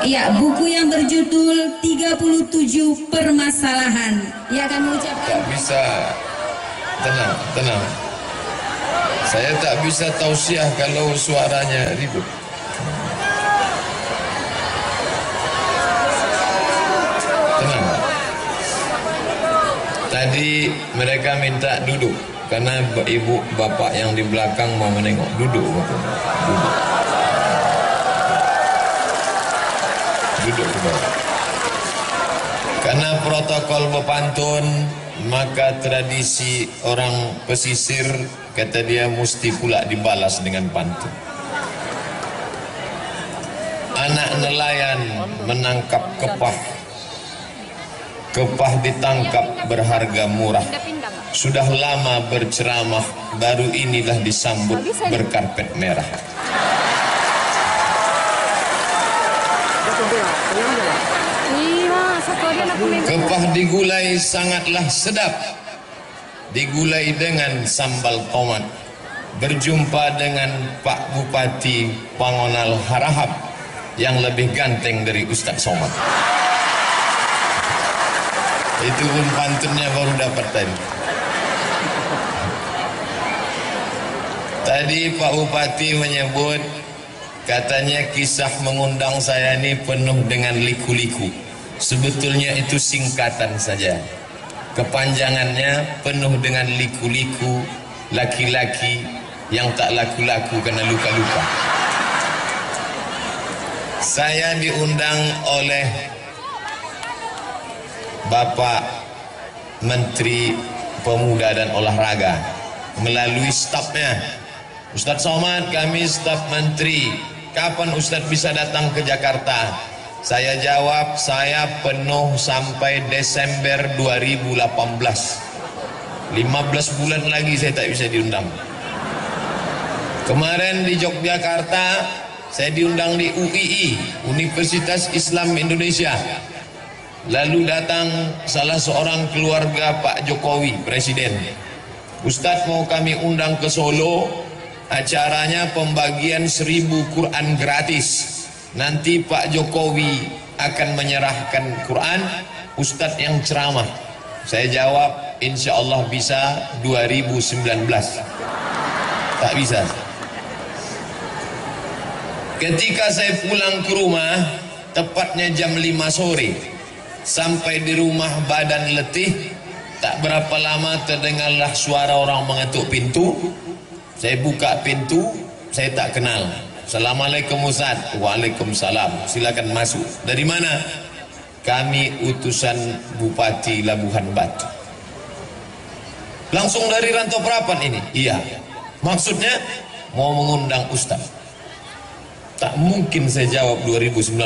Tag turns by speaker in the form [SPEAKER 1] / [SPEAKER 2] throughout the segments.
[SPEAKER 1] Ya, buku yang berjudul 37 Permasalahan. Ia akan mengucapkan.
[SPEAKER 2] Tak bisa. Tenang, tenang. Saya tak bisa tausiah kalau suaranya ribut. Tenang. Tadi mereka minta duduk karena ibu bapak yang di belakang mau menengok. Duduk, bapak. Duduk. Duduk ke bawah. Karena protokol berpantun, maka tradisi orang pesisir, kata dia, mesti pula dibalas dengan pantun. Anak nelayan menangkap kepah. Kepah ditangkap berharga murah. Sudah lama berceramah, baru inilah disambut berkarpet merah. Kepah digulai sangatlah sedap, digulai dengan sambal tomat. Berjumpa dengan Pak Bupati Pangonal Harahap yang lebih ganteng dari Ustadz Somad. Itu pun pantunnya baru dapat tadi. Tadi Pak Bupati menyebut, katanya kisah mengundang saya ini penuh dengan liku-liku. Sebetulnya itu singkatan saja. Kepanjangannya penuh dengan liku-liku, laki-laki yang tak laku-laku karena luka-luka. Saya diundang oleh Bapak Menteri Pemuda dan Olahraga melalui stafnya. Ustadz Somad, kami staf menteri, kapan Ustadz bisa datang ke Jakarta? Saya jawab, saya penuh sampai Desember 2018. 15 bulan lagi saya tak bisa diundang. Kemarin di Yogyakarta, saya diundang di UII, Universitas Islam Indonesia. Lalu datang salah seorang keluarga Pak Jokowi, Presiden. Ustadz, mau kami undang ke Solo, acaranya pembagian 1000 Quran gratis. Nanti Pak Jokowi akan menyerahkan Quran, Ustadz yang ceramah. Saya jawab, insya Allah bisa 2019. Tak bisa. Ketika saya pulang ke rumah, tepatnya jam 5 sore, sampai di rumah badan letih, tak berapa lama terdengarlah suara orang mengetuk pintu. Saya buka pintu, saya tak kenal. Assalamualaikum Ustaz. Waalaikumsalam. Silakan masuk. Dari mana? Kami utusan Bupati Labuhan Batu. Langsung dari Rantau Prapan ini? Iya. Maksudnya mau mengundang Ustaz. Tak mungkin saya jawab 2019.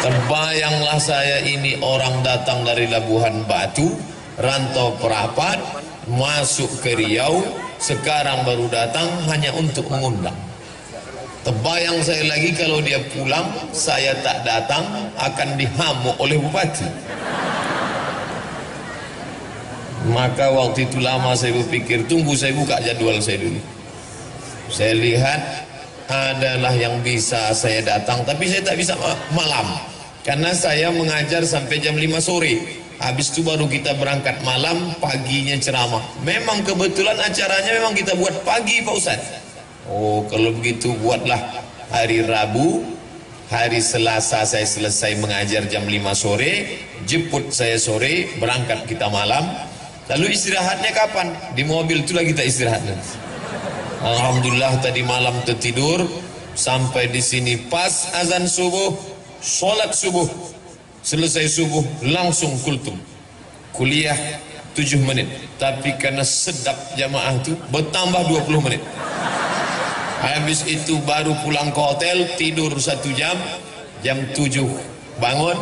[SPEAKER 2] Terbayanglah saya ini orang datang dari Labuhan Batu, Rantau Prapan, masuk ke Riau, sekarang baru datang hanya untuk mengundang. Terbayang saya lagi kalau dia pulang, saya tak datang, akan dihamuk oleh bupati. Maka waktu itu lama saya berpikir, tunggu saya buka jadwal saya dulu. Saya lihat adalah yang bisa saya datang, tapi saya tak bisa malam. Karena saya mengajar sampai jam 5 sore. Habis itu baru kita berangkat malam, paginya ceramah. Memang kebetulan acaranya memang kita buat pagi Pak Ustaz. Oh, kalau begitu buatlah hari Rabu, hari Selasa saya selesai mengajar jam 5 sore, jemput saya sore, berangkat kita malam. Lalu istirahatnya kapan? Di mobil itulah kita istirahat. Alhamdulillah tadi malam tertidur, sampai di sini pas azan subuh, sholat subuh. Selesai subuh langsung kultum. Kuliah 7 menit. Tapi karena sedap jamaah itu bertambah 20 menit. Habis itu baru pulang ke hotel, tidur 1 jam. Jam 7 bangun.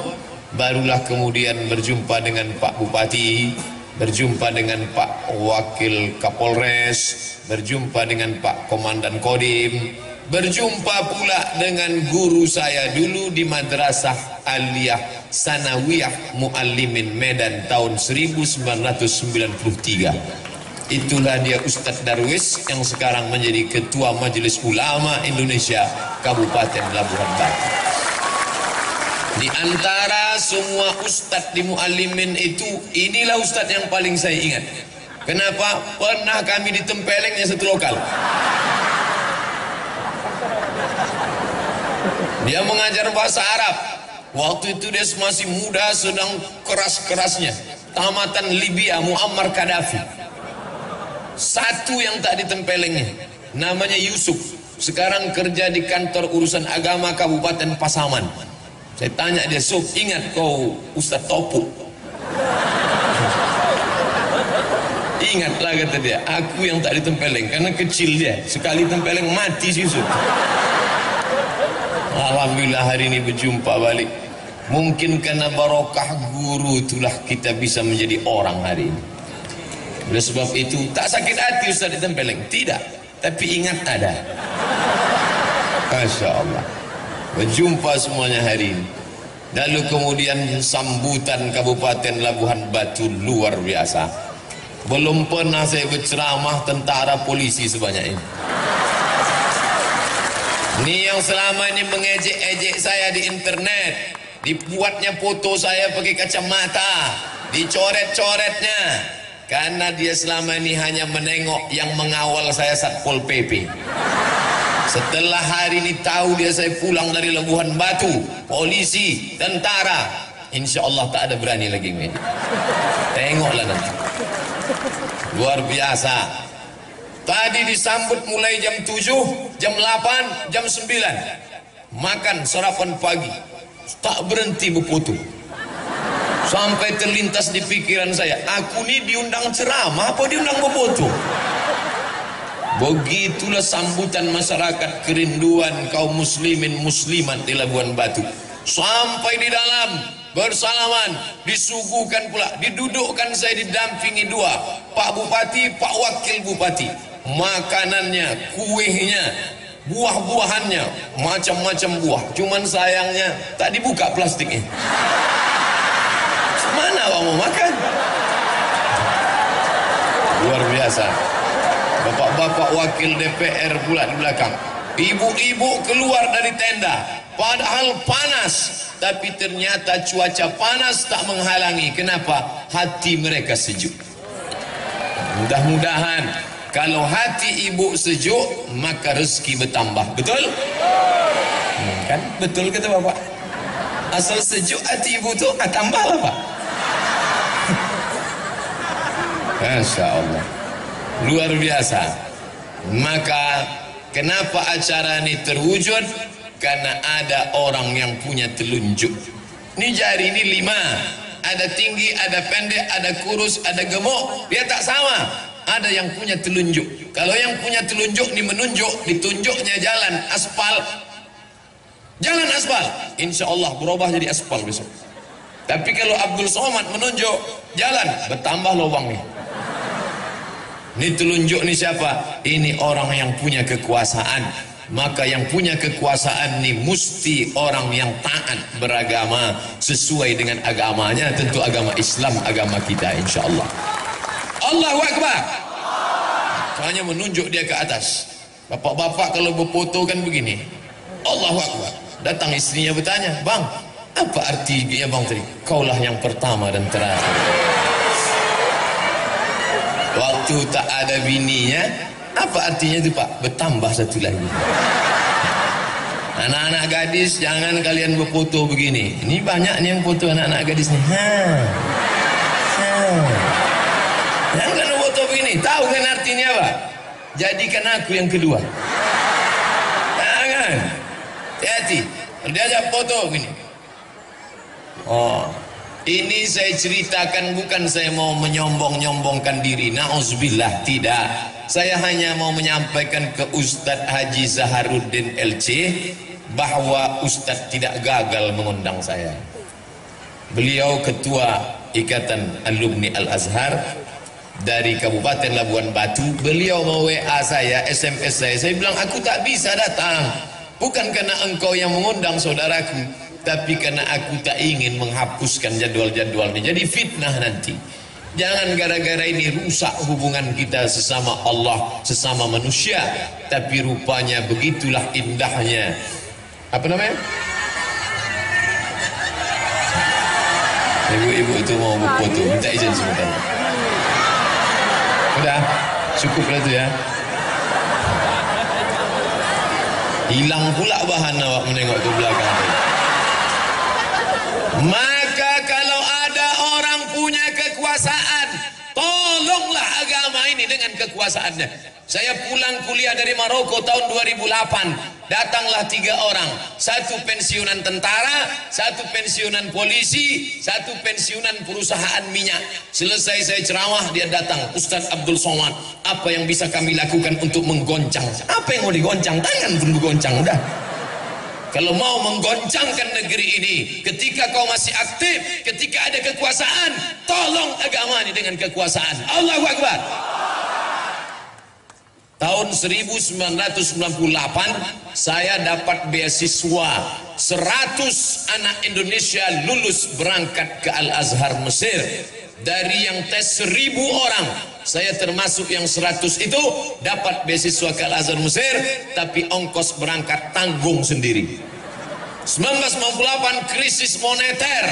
[SPEAKER 2] Barulah kemudian berjumpa dengan Pak Bupati, berjumpa dengan Pak Wakil Kapolres, berjumpa dengan Pak Komandan Kodim, berjumpa pula dengan guru saya dulu di Madrasah Aliyah Sanawiyah Muallimin Medan tahun 1993. Itulah dia Ustadz Darwis yang sekarang menjadi Ketua Majelis Ulama Indonesia Kabupaten Labuhan Batu. Di antara semua ustadz di Muallimin itu, inilah ustadz yang paling saya ingat. Kenapa? Pernah kami ditempelengnya satu lokal. Dia mengajar bahasa Arab. Waktu itu dia masih muda, sedang keras-kerasnya. Tamatan Libya, Muammar Gaddafi. Satu yang tak ditempelengnya, namanya Yusuf. Sekarang kerja di kantor urusan agama Kabupaten Pasaman. Saya tanya dia, Sob, ingat kau Ustadz Topo? Ingatlah, kata dia, aku yang tak ditempeleng. Karena kecil dia, sekali tempeleng mati si Yusuf. Alhamdulillah hari ini berjumpa balik. Mungkin karena barokah guru itulah kita bisa menjadi orang hari ini. Oleh sebab itu tak sakit hati Ustaz ditempeleng, tidak, tapi ingat ada. Masya Allah, berjumpa semuanya hari ini. Lalu kemudian sambutan Kabupaten Labuhan Batu luar biasa. Belum pernah saya berceramah tentara polisi sebanyak ini. Ini yang selama ini mengejek-ejek saya di internet, dibuatnya foto saya pakai kacamata, dicoret-coretnya, karena dia selama ini hanya menengok yang mengawal saya Satpol PP. Setelah hari ini tahu dia saya pulang dari Labuhan Batu, polisi, tentara, insya Allah tak ada berani lagi ini. Tengoklah nanti. Luar biasa. Tadi disambut mulai jam 7, jam 8, jam 9. Makan sarapan pagi. Tak berhenti berfoto. Sampai terlintas di pikiran saya, aku ini diundang ceramah apa diundang berfoto? Begitulah sambutan masyarakat, kerinduan kaum muslimin muslimat di Labuhan Batu. Sampai di dalam bersalaman, disuguhkan pula, didudukkan saya didampingi dua, Pak Bupati, Pak Wakil Bupati. Makanannya, kuehnya, buah-buahannya, macam-macam buah. Cuman sayangnya tak dibuka plastiknya. Mana awak mau makan? Luar biasa. Bapak-bapak wakil DPR pula di belakang. Ibu-ibu keluar dari tenda, padahal panas, tapi ternyata cuaca panas tak menghalangi. Kenapa? Hati mereka sejuk. Mudah-mudahan kalau hati ibu sejuk, maka rezeki bertambah. Betul? Kan? Betul kata bapak. Asal sejuk hati ibu tu, tambahlah pak. Masya Allah, luar biasa. Maka kenapa acara ini terwujud? Karena ada orang yang punya telunjuk. Ini jari ini 5, ada tinggi, ada pendek, ada kurus, ada gemuk. Dia tak sama. Ada yang punya telunjuk. Kalau yang punya telunjuk ini menunjuk, ditunjuknya jalan aspal, jalan aspal, insya Allah berubah jadi aspal besok. Tapi kalau Abdul Somad menunjuk jalan, bertambah lubangnya. Ini telunjuk ni siapa? Ini orang yang punya kekuasaan. Maka yang punya kekuasaan ni mesti orang yang taat beragama sesuai dengan agamanya. Tentu agama Islam, agama kita insyaAllah. Allahu Akbar. Hanya menunjuk dia ke atas. Bapak-bapak kalau berfoto kan begini, Allahu Akbar. Datang istrinya bertanya, bang, apa artinya bang tadi? Kaulah yang pertama dan terakhir. Waktu tak ada bininya, apa artinya itu pak? Bertambah satu lagi. Anak-anak gadis, jangan kalian berfoto begini. Ini banyak nih yang foto anak-anak gadis nih. Jangan kalian foto begini. Tahu kan artinya apa? Jadikan aku yang kedua. Jangan. Hati-hati. Kalau diajak foto begini. Oh. Ini saya ceritakan bukan saya mau menyombong-nyombongkan diri. Na'udzubillah, tidak. Saya hanya mau menyampaikan ke Ustadz Haji Zaharuddin LC bahwa Ustadz tidak gagal mengundang saya. Beliau ketua Ikatan Alumni Al-Azhar dari Kabupaten Labuhan Batu. Beliau mau WA saya, SMS saya. Saya bilang aku tak bisa datang. Bukan karena engkau yang mengundang saudaraku, tapi karena aku tak ingin menghapuskan jadwal-jadwal ini. Jadi fitnah nanti. Jangan gara-gara ini rusak hubungan kita sesama Allah, sesama manusia. Tapi rupanya begitulah indahnya. Apa namanya? Ibu-ibu itu mau foto, minta izin sebentar. Udah, cukup lah itu ya. Hilang pula bahan awak menengok ke belakang. Maka kalau ada orang punya kekuasaan, tolonglah agama ini dengan kekuasaannya. Saya pulang kuliah dari Maroko tahun 2008. Datanglah 3 orang. 1 pensiunan tentara, 1 pensiunan polisi, 1 pensiunan perusahaan minyak. Selesai saya ceramah, dia datang. Ustaz Abdul Somad, apa yang bisa kami lakukan untuk menggoncang? Apa yang mau digoncang? Tangan pun digoncang, udah. Kalau mau menggoncangkan negeri ini, ketika kau masih aktif, ketika ada kekuasaan, tolong agama ini dengan kekuasaan. Allahu Akbar. Tahun 1998 saya dapat beasiswa 100 anak Indonesia lulus berangkat ke Al-Azhar Mesir. Dari yang tes 1000 orang, saya termasuk yang 100 itu dapat beasiswa ke Al-Azhar Mesir, tapi ongkos berangkat tanggung sendiri. 1998 krisis moneter,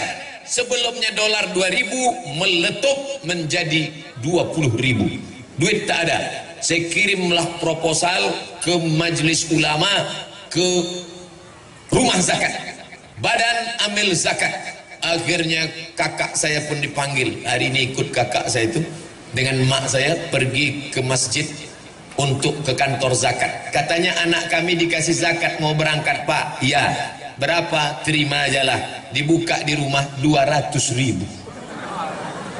[SPEAKER 2] sebelumnya dolar 2000 meletup menjadi 20.000. Duit tak ada. Saya kirimlah proposal ke majelis ulama, ke rumah zakat, badan amil zakat. Akhirnya kakak saya pun dipanggil. Hari ini ikut kakak saya itu dengan mak saya pergi ke masjid untuk ke kantor zakat. Katanya anak kami dikasih zakat mau berangkat, Pak. Ya, berapa? Terima aja lah. Dibuka di rumah 200.000.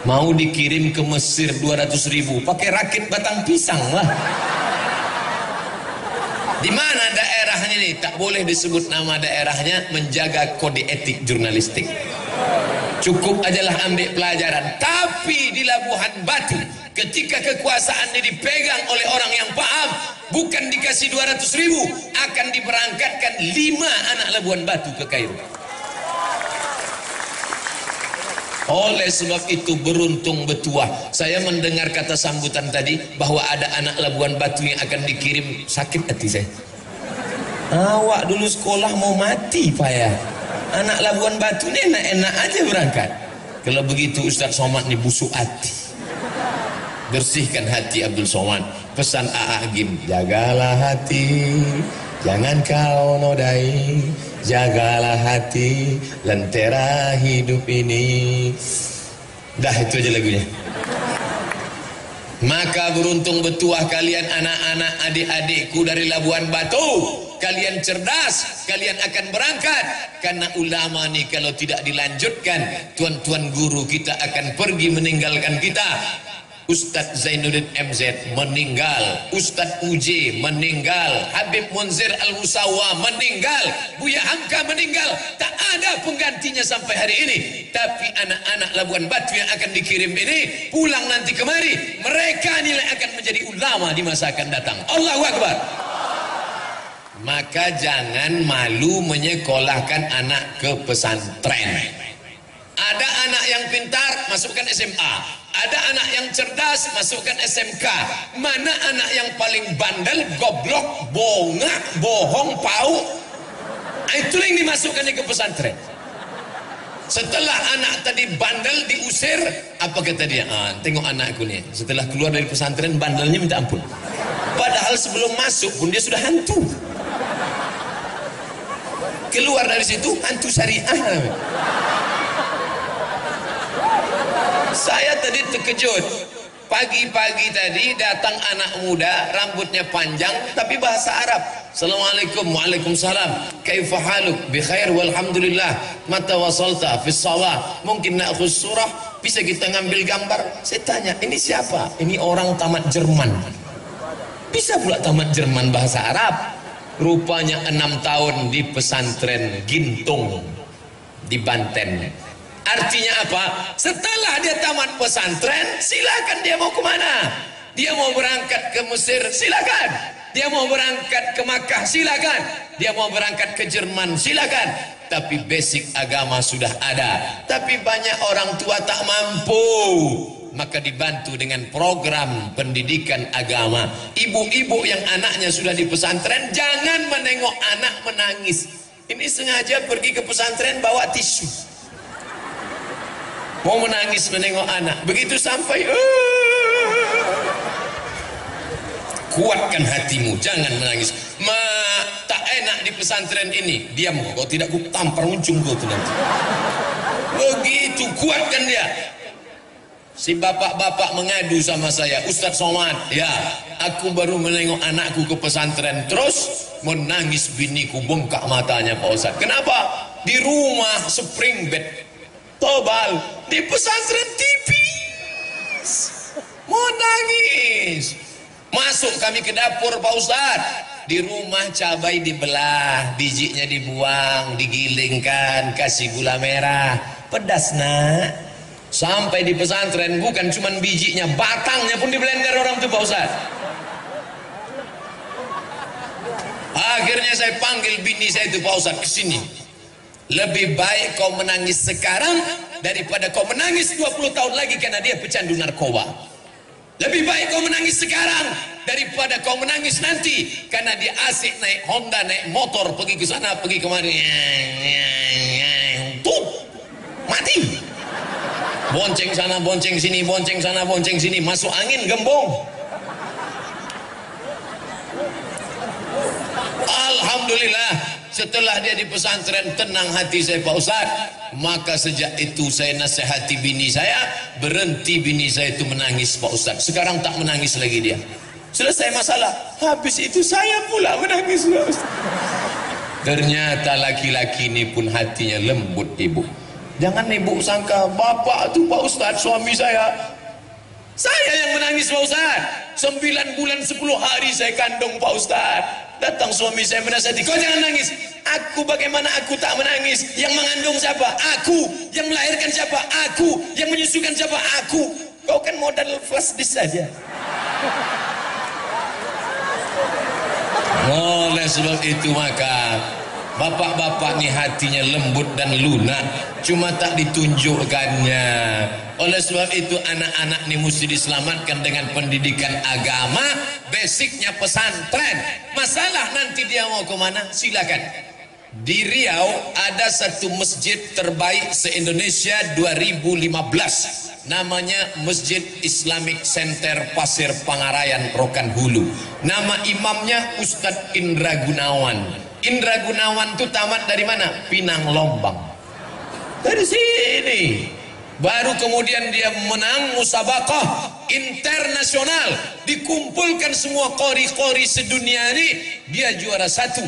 [SPEAKER 2] Mau dikirim ke Mesir 200.000, pakai rakit batang pisang lah. Di mana daerahnya nih? Tak boleh disebut nama daerahnya, menjaga kode etik jurnalistik. Cukup ajalah ambil pelajaran. Tapi di Labuhan Batu, ketika kekuasaan ini dipegang oleh orang yang paham, bukan dikasih 200.000, akan diberangkatkan 5 anak Labuhan Batu ke Kairo. Oleh sebab itu beruntung betuah. Saya mendengar kata sambutan tadi bahwa ada anak Labuan Batu yang akan dikirim, sakit hati saya. Awak dulu sekolah mau mati Pak ya. Anak Labuan Batu ini enak-enak aja berangkat. Kalau begitu Ustaz Somad ini busuk hati. Bersihkan hati Abdul Somad. Pesan A.A. Agim, jagalah hati, jangan kau nodai. Jagalah hati, lentera hidup ini. Dah itu aja lagunya. Maka beruntung betuah kalian anak-anak adik-adikku dari Labuan Batu. Kalian cerdas, kalian akan berangkat. Karena ulama nih kalau tidak dilanjutkan, tuan-tuan guru kita akan pergi meninggalkan kita. Ustadz Zainuddin MZ meninggal, Ustadz UJ meninggal, Habib Munzir Al-Musawa meninggal, Buya Hamka meninggal. Tak ada penggantinya sampai hari ini. Tapi anak-anak Labuan Batu yang akan dikirim ini pulang nanti kemari, mereka nilai akan menjadi ulama di masa akan datang. Allahu Akbar. Maka jangan malu menyekolahkan anak ke pesantren. Ada anak yang pintar, masukkan SMA. Ada anak yang cerdas, masukkan SMK. Mana anak yang paling bandel, goblok, bongak, bohong, pau? Itu yang dimasukkan ke pesantren. Setelah anak tadi bandel diusir, apa kata dia? Tengok anakku nih, setelah keluar dari pesantren bandelnya minta ampun. Padahal sebelum masuk pun dia sudah hantu. Keluar dari situ hantu syariah. Saya tadi terkejut. Pagi-pagi tadi datang anak muda, rambutnya panjang tapi bahasa Arab. Assalamualaikum, waalaikumsalam. Kaifa haluk? Bi khair walhamdulillah. Mata wasalta fi shalah. Mungkin na'khudh surah, bisa kita ngambil gambar. Saya tanya, ini siapa? Ini orang tamat Jerman. Bisa pula tamat Jerman bahasa Arab. Rupanya 6 tahun di pesantren Gintung di Banten. Artinya apa? Setelah dia tamat pesantren, silakan dia mau kemana. Dia mau berangkat ke Mesir, silakan. Dia mau berangkat ke Makkah, silakan. Dia mau berangkat ke Jerman, silakan. Tapi basic agama sudah ada. Tapi banyak orang tua tak mampu. maka dibantu dengan program pendidikan agama. Ibu-ibu yang anaknya sudah di pesantren, jangan menengok anak menangis. Ini sengaja pergi ke pesantren bawa tisu, mau menangis menengok anak. Begitu sampai kuatkan hatimu, jangan menangis. Tak enak di pesantren ini, diam kau, tidak ku tampar ujung kau tuh nanti. Begitu kuatkan dia. Si bapak-bapak mengadu sama saya, Ustadz Somad, ya aku baru menengok anakku ke pesantren, terus menangis biniku, bengkak matanya Pak Ustadz. Kenapa? Di rumah spring bed tebal, di pesantren tipis, mau nangis. Masuk kami ke dapur Pak Ustadz, di rumah cabai dibelah, bijinya dibuang, digilingkan, kasih gula merah, pedas nak. Sampai di pesantren bukan cuman bijinya, batangnya pun diblender orang tuh Pak Ustadz. Akhirnya saya panggil bini saya itu, Pak Ustadz kesini. Lebih baik kau menangis sekarang daripada kau menangis 20 tahun lagi karena dia pecandu narkoba. Lebih baik kau menangis sekarang daripada kau menangis nanti karena dia asik naik Honda, naik motor, pergi ke sana, pergi kemari. Tuh, mati. Bonceng sana, bonceng sini, bonceng sana, bonceng sini, masuk angin gembong. Alhamdulillah, setelah dia di pesantren tenang hati saya Pak Ustadz. Maka sejak itu saya nasihati bini saya, berhenti bini saya itu menangis Pak Ustadz. Sekarang tak menangis lagi dia. Selesai masalah, habis itu saya pula menangis Pak Ustadz. Ternyata laki-laki ini pun hatinya lembut ibu. Jangan ibu sangka bapak tuh Pak Ustadz suami saya yang menangis Pak Ustadz. 9 bulan 10 hari saya kandung Pak Ustadz. Datang suami saya menasihati, kau jangan nangis. Aku, bagaimana aku tak menangis? Yang mengandung siapa? Aku. Yang melahirkan siapa? Aku. Yang menyusukan siapa? Aku. Kau kan modal flash disk saja. Oleh sebab itu maka bapak-bapak nih hatinya lembut dan lunak, cuma tak ditunjukkannya. Oleh sebab itu anak-anak nih mesti diselamatkan dengan pendidikan agama, basicnya pesantren. Masalah nanti dia mau kemana, silakan. Di Riau ada satu masjid terbaik se-Indonesia 2015. Namanya Masjid Islamic Center Pasir Pangarayan, Rokan Hulu. Nama imamnya Ustadz Indra Gunawan. Indra Gunawan itu tamat dari mana? Pinang Lombang. Dari sini. Baru kemudian dia menang musabaqah internasional. Dikumpulkan semua qori-qori sedunia ini, dia juara 1.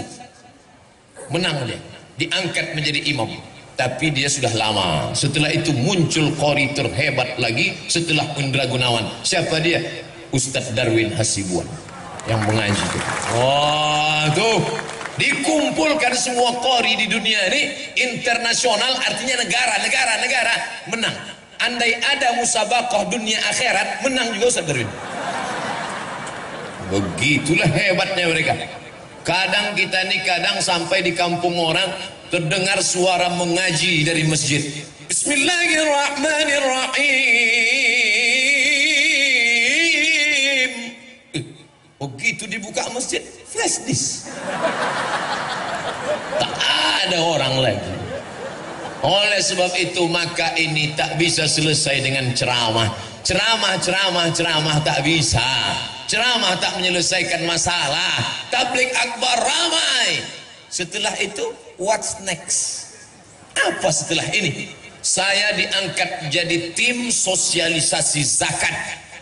[SPEAKER 2] Menang dia. Diangkat menjadi imam. Tapi dia sudah lama. Setelah itu muncul qori terhebat lagi setelah Indra Gunawan. Siapa dia? Ustadz Darwin Hasibuan yang mengaji itu. Wah, tuh. Dikumpulkan semua qori di dunia ini internasional, artinya negara menang. Andai ada musabaqah dunia akhirat, menang juga Ustaz Darwin. Begitulah hebatnya mereka. Kadang kita nih, kadang sampai di kampung orang terdengar suara mengaji dari masjid. Bismillahirrahmanirrahim. Begitu dibuka masjid, flash disk. Tak ada orang lagi. Oleh sebab itu maka ini tak bisa selesai dengan ceramah. Ceramah tak bisa. Ceramah tak menyelesaikan masalah. Tabligh akbar ramai. Setelah itu what's next? Apa setelah ini? Saya diangkat jadi tim sosialisasi zakat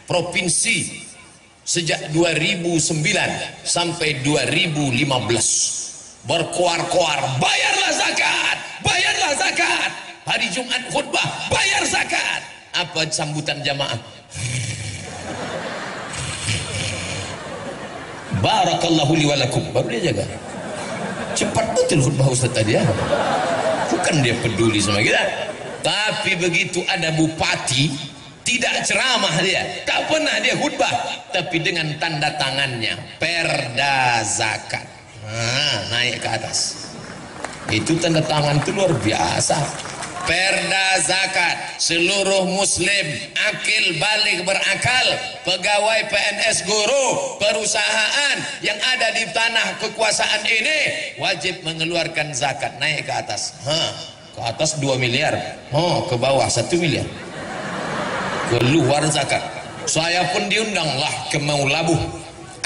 [SPEAKER 2] provinsi sejak 2009 sampai 2015. Berkoar-koar, bayarlah zakat. Hari Jumat khutbah, bayar zakat. Apa sambutan jamaah? Barakallahu li walakum. Baru dia jaga. Cepat betul khutbah Ustaz tadi ya. Bukan dia peduli sama kita. Tapi begitu ada bupati, tidak ceramah dia, tak pernah dia khutbah, tapi dengan tanda tangannya perda zakat. Naik ke atas. Itu tanda tangan itu luar biasa. perda zakat. Seluruh muslim akil balik berakal, pegawai PNS, guru, perusahaan yang ada di tanah kekuasaan ini wajib mengeluarkan zakat. Naik ke atas, ke atas 2 miliar, ke bawah 1 miliar, keluar zakat. Saya pun diundanglah ke Maulabuh,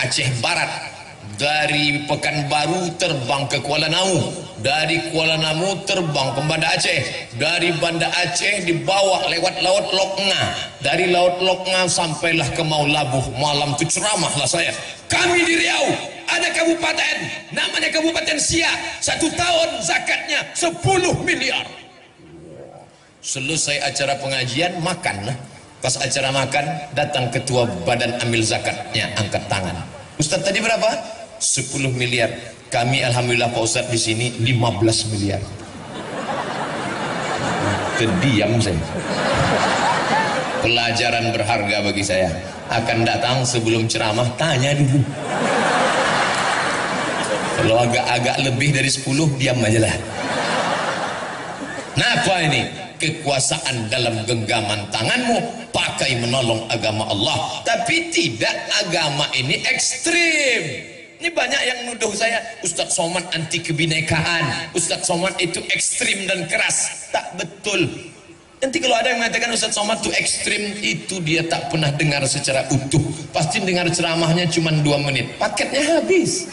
[SPEAKER 2] Aceh Barat. Dari Pekanbaru terbang ke Kuala Namu, dari Kuala Namu terbang ke Banda Aceh, dari Banda Aceh dibawa lewat Laut Lokna, dari Laut Lokna sampailah ke Maulabuh. Malam itu ceramahlah saya. Kami di Riau ada kabupaten namanya Kabupaten Siak, 1 tahun zakatnya 10 miliar. Selesai acara pengajian makanlah. Pas acara makan datang ketua badan amil zakatnya, angkat tangan. Ustaz tadi berapa? 10 miliar. Kami alhamdulillah Pak Ustaz di sini 15 miliar. Terdiam saya. Pelajaran berharga bagi saya. Akan datang sebelum ceramah tanya dulu. Kalau agak-agak lebih dari 10 diam aja lah. Nah, apa ini? Kekuasaan dalam genggaman tanganmu, pakai menolong agama Allah. Tapi tidak, agama ini ekstrim. Ini banyak yang nuduh saya, Ustadz Somad anti kebinekaan, Ustadz Somad itu ekstrim dan keras. Tak betul. Nanti kalau ada yang mengatakan Ustadz Somad itu ekstrim, itu dia tak pernah dengar secara utuh. Pasti dengar ceramahnya cuma 2 menit, paketnya habis.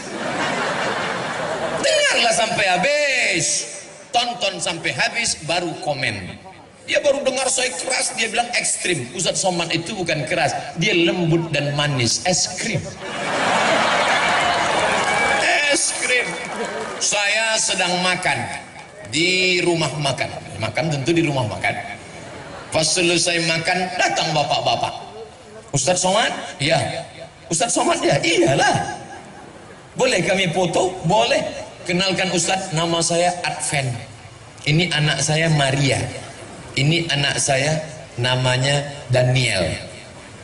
[SPEAKER 2] Dengarlah sampai habis, tonton sampai habis, baru komen. Dia baru dengar saya keras, dia bilang ekstrim. Ustadz Somad itu bukan keras, dia lembut dan manis, es krim. Es krim. Saya sedang makan di rumah makan. Makan tentu di rumah makan. Pas selesai makan datang bapak-bapak. Ustadz Somad? Ya. Ustadz Somad ya? Iyalah. Boleh kami foto? Boleh. Kenalkan Ustadz, nama saya Adven. Ini anak saya Maria. Ini anak saya namanya Daniel.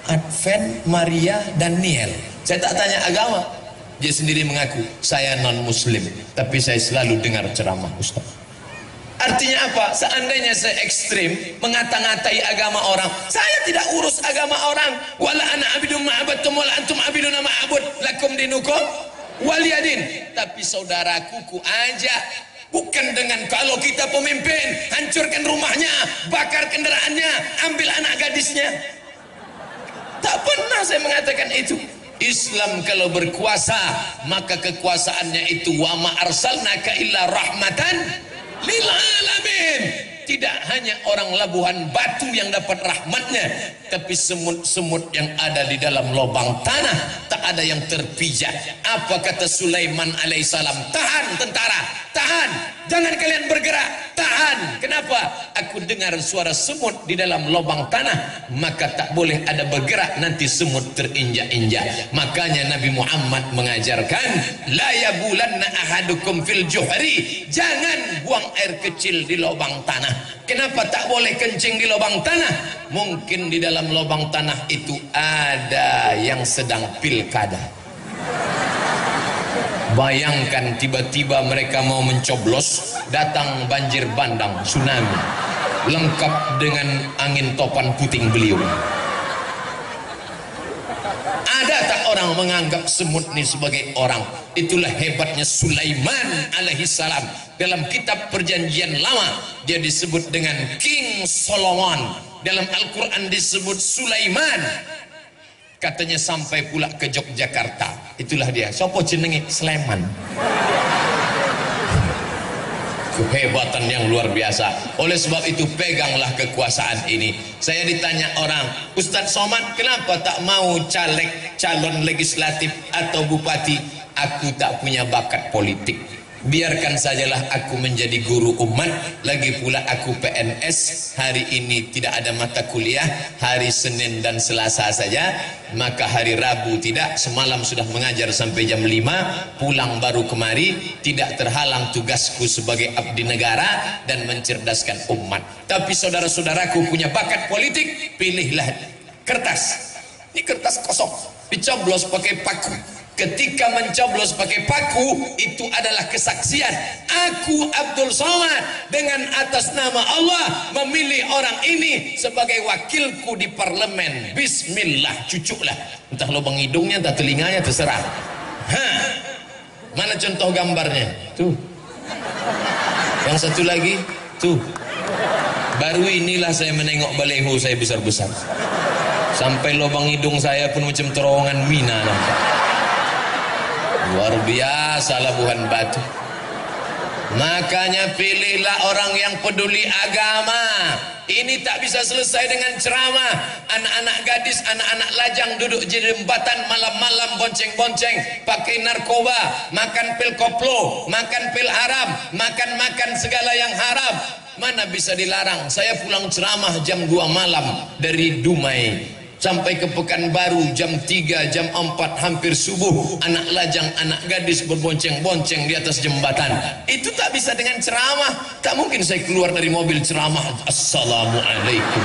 [SPEAKER 2] Adven, Maria, Daniel. Saya tak tanya agama. Dia sendiri mengaku, saya non muslim, tapi saya selalu dengar ceramah Ustaz. Artinya apa? Seandainya saya ekstrim mengata-ngatai agama orang, saya tidak urus agama orang. Wala ana abidun ma'abadtum wala antum abidun ma'abud lakum dinukum waliyadin. Tapi saudaraku ku ajak, bukan dengan kalau kita pemimpin hancurkan rumahnya, bakar kendaraannya, ambil anak gadisnya. Tak pernah saya mengatakan itu. Islam kalau berkuasa, maka kekuasaannya itu wa ma arsalnaka illa rahmatan lil alamin. Tidak hanya orang Labuhan Batu yang dapat rahmatnya, tapi semut-semut yang ada di dalam lubang tanah tak ada yang terpijak. Apa kata Sulaiman alaihissalam? Tahan tentara, tahan, jangan kalian bergerak, tahan. Kenapa? Aku dengar suara semut di dalam lubang tanah, maka tak boleh ada bergerak, nanti semut terinjak-injak. Makanya Nabi Muhammad mengajarkan, la yabulanna ahadukum fil juhri, jangan buang air kecil di lubang tanah. Kenapa tak boleh kencing di lubang tanah? Mungkin di dalam lubang tanah itu ada yang sedang pilkada. Bayangkan tiba-tiba mereka mau mencoblos, datang banjir bandang, tsunami, lengkap dengan angin topan puting beliung. Ada tak orang menganggap semut ini sebagai orang? Itulah hebatnya Sulaiman alaihissalam. Dalam kitab perjanjian lama dia disebut dengan King Solomon. Dalam Al-Quran disebut Sulaiman. Katanya sampai pula ke Yogyakarta. Itulah dia. Sopo jenenge? Sleman. Kehebatan yang luar biasa. Oleh sebab itu peganglah kekuasaan ini. Saya ditanya orang, Ustadz Somad kenapa tak mau caleg, calon legislatif atau bupati? Aku tak punya bakat politik. Biarkan sajalah aku menjadi guru umat. Lagi pula aku PNS. Hari ini tidak ada mata kuliah, hari Senin dan Selasa saja. Maka hari Rabu tidak. Semalam sudah mengajar sampai jam 5, pulang baru kemari. Tidak terhalang tugasku sebagai abdi negara dan mencerdaskan umat. Tapi saudara-saudaraku punya bakat politik, pilihlah kertas. Ini kertas kosong, dicoblos pakai paku. ketika mencoblos pakai paku itu adalah kesaksian aku Abdul Somad dengan atas nama Allah memilih orang ini sebagai wakilku di parlemen. Bismillah, cucuklah, entah lubang hidungnya entah telinganya terserah. Mana contoh gambarnya tuh, yang satu lagi tuh. Baru inilah saya menengok baleho saya besar-besar sampai lubang hidung saya pun macam terowongan mina nampak. Luar biasa Labuhan Batu. Makanya pilihlah orang yang peduli agama. Ini tak bisa selesai dengan ceramah. Anak-anak gadis, anak-anak lajang duduk di jembatan malam-malam bonceng-bonceng, pakai narkoba, makan pil koplo, makan pil haram, makan segala yang haram. Mana bisa dilarang? Saya pulang ceramah jam 2 malam dari Dumai sampai ke Pekanbaru jam 3, jam 4 hampir subuh. Anak lajang, anak gadis berbonceng-bonceng di atas jembatan. Itu tak bisa dengan ceramah. Tak mungkin saya keluar dari mobil ceramah Assalamualaikum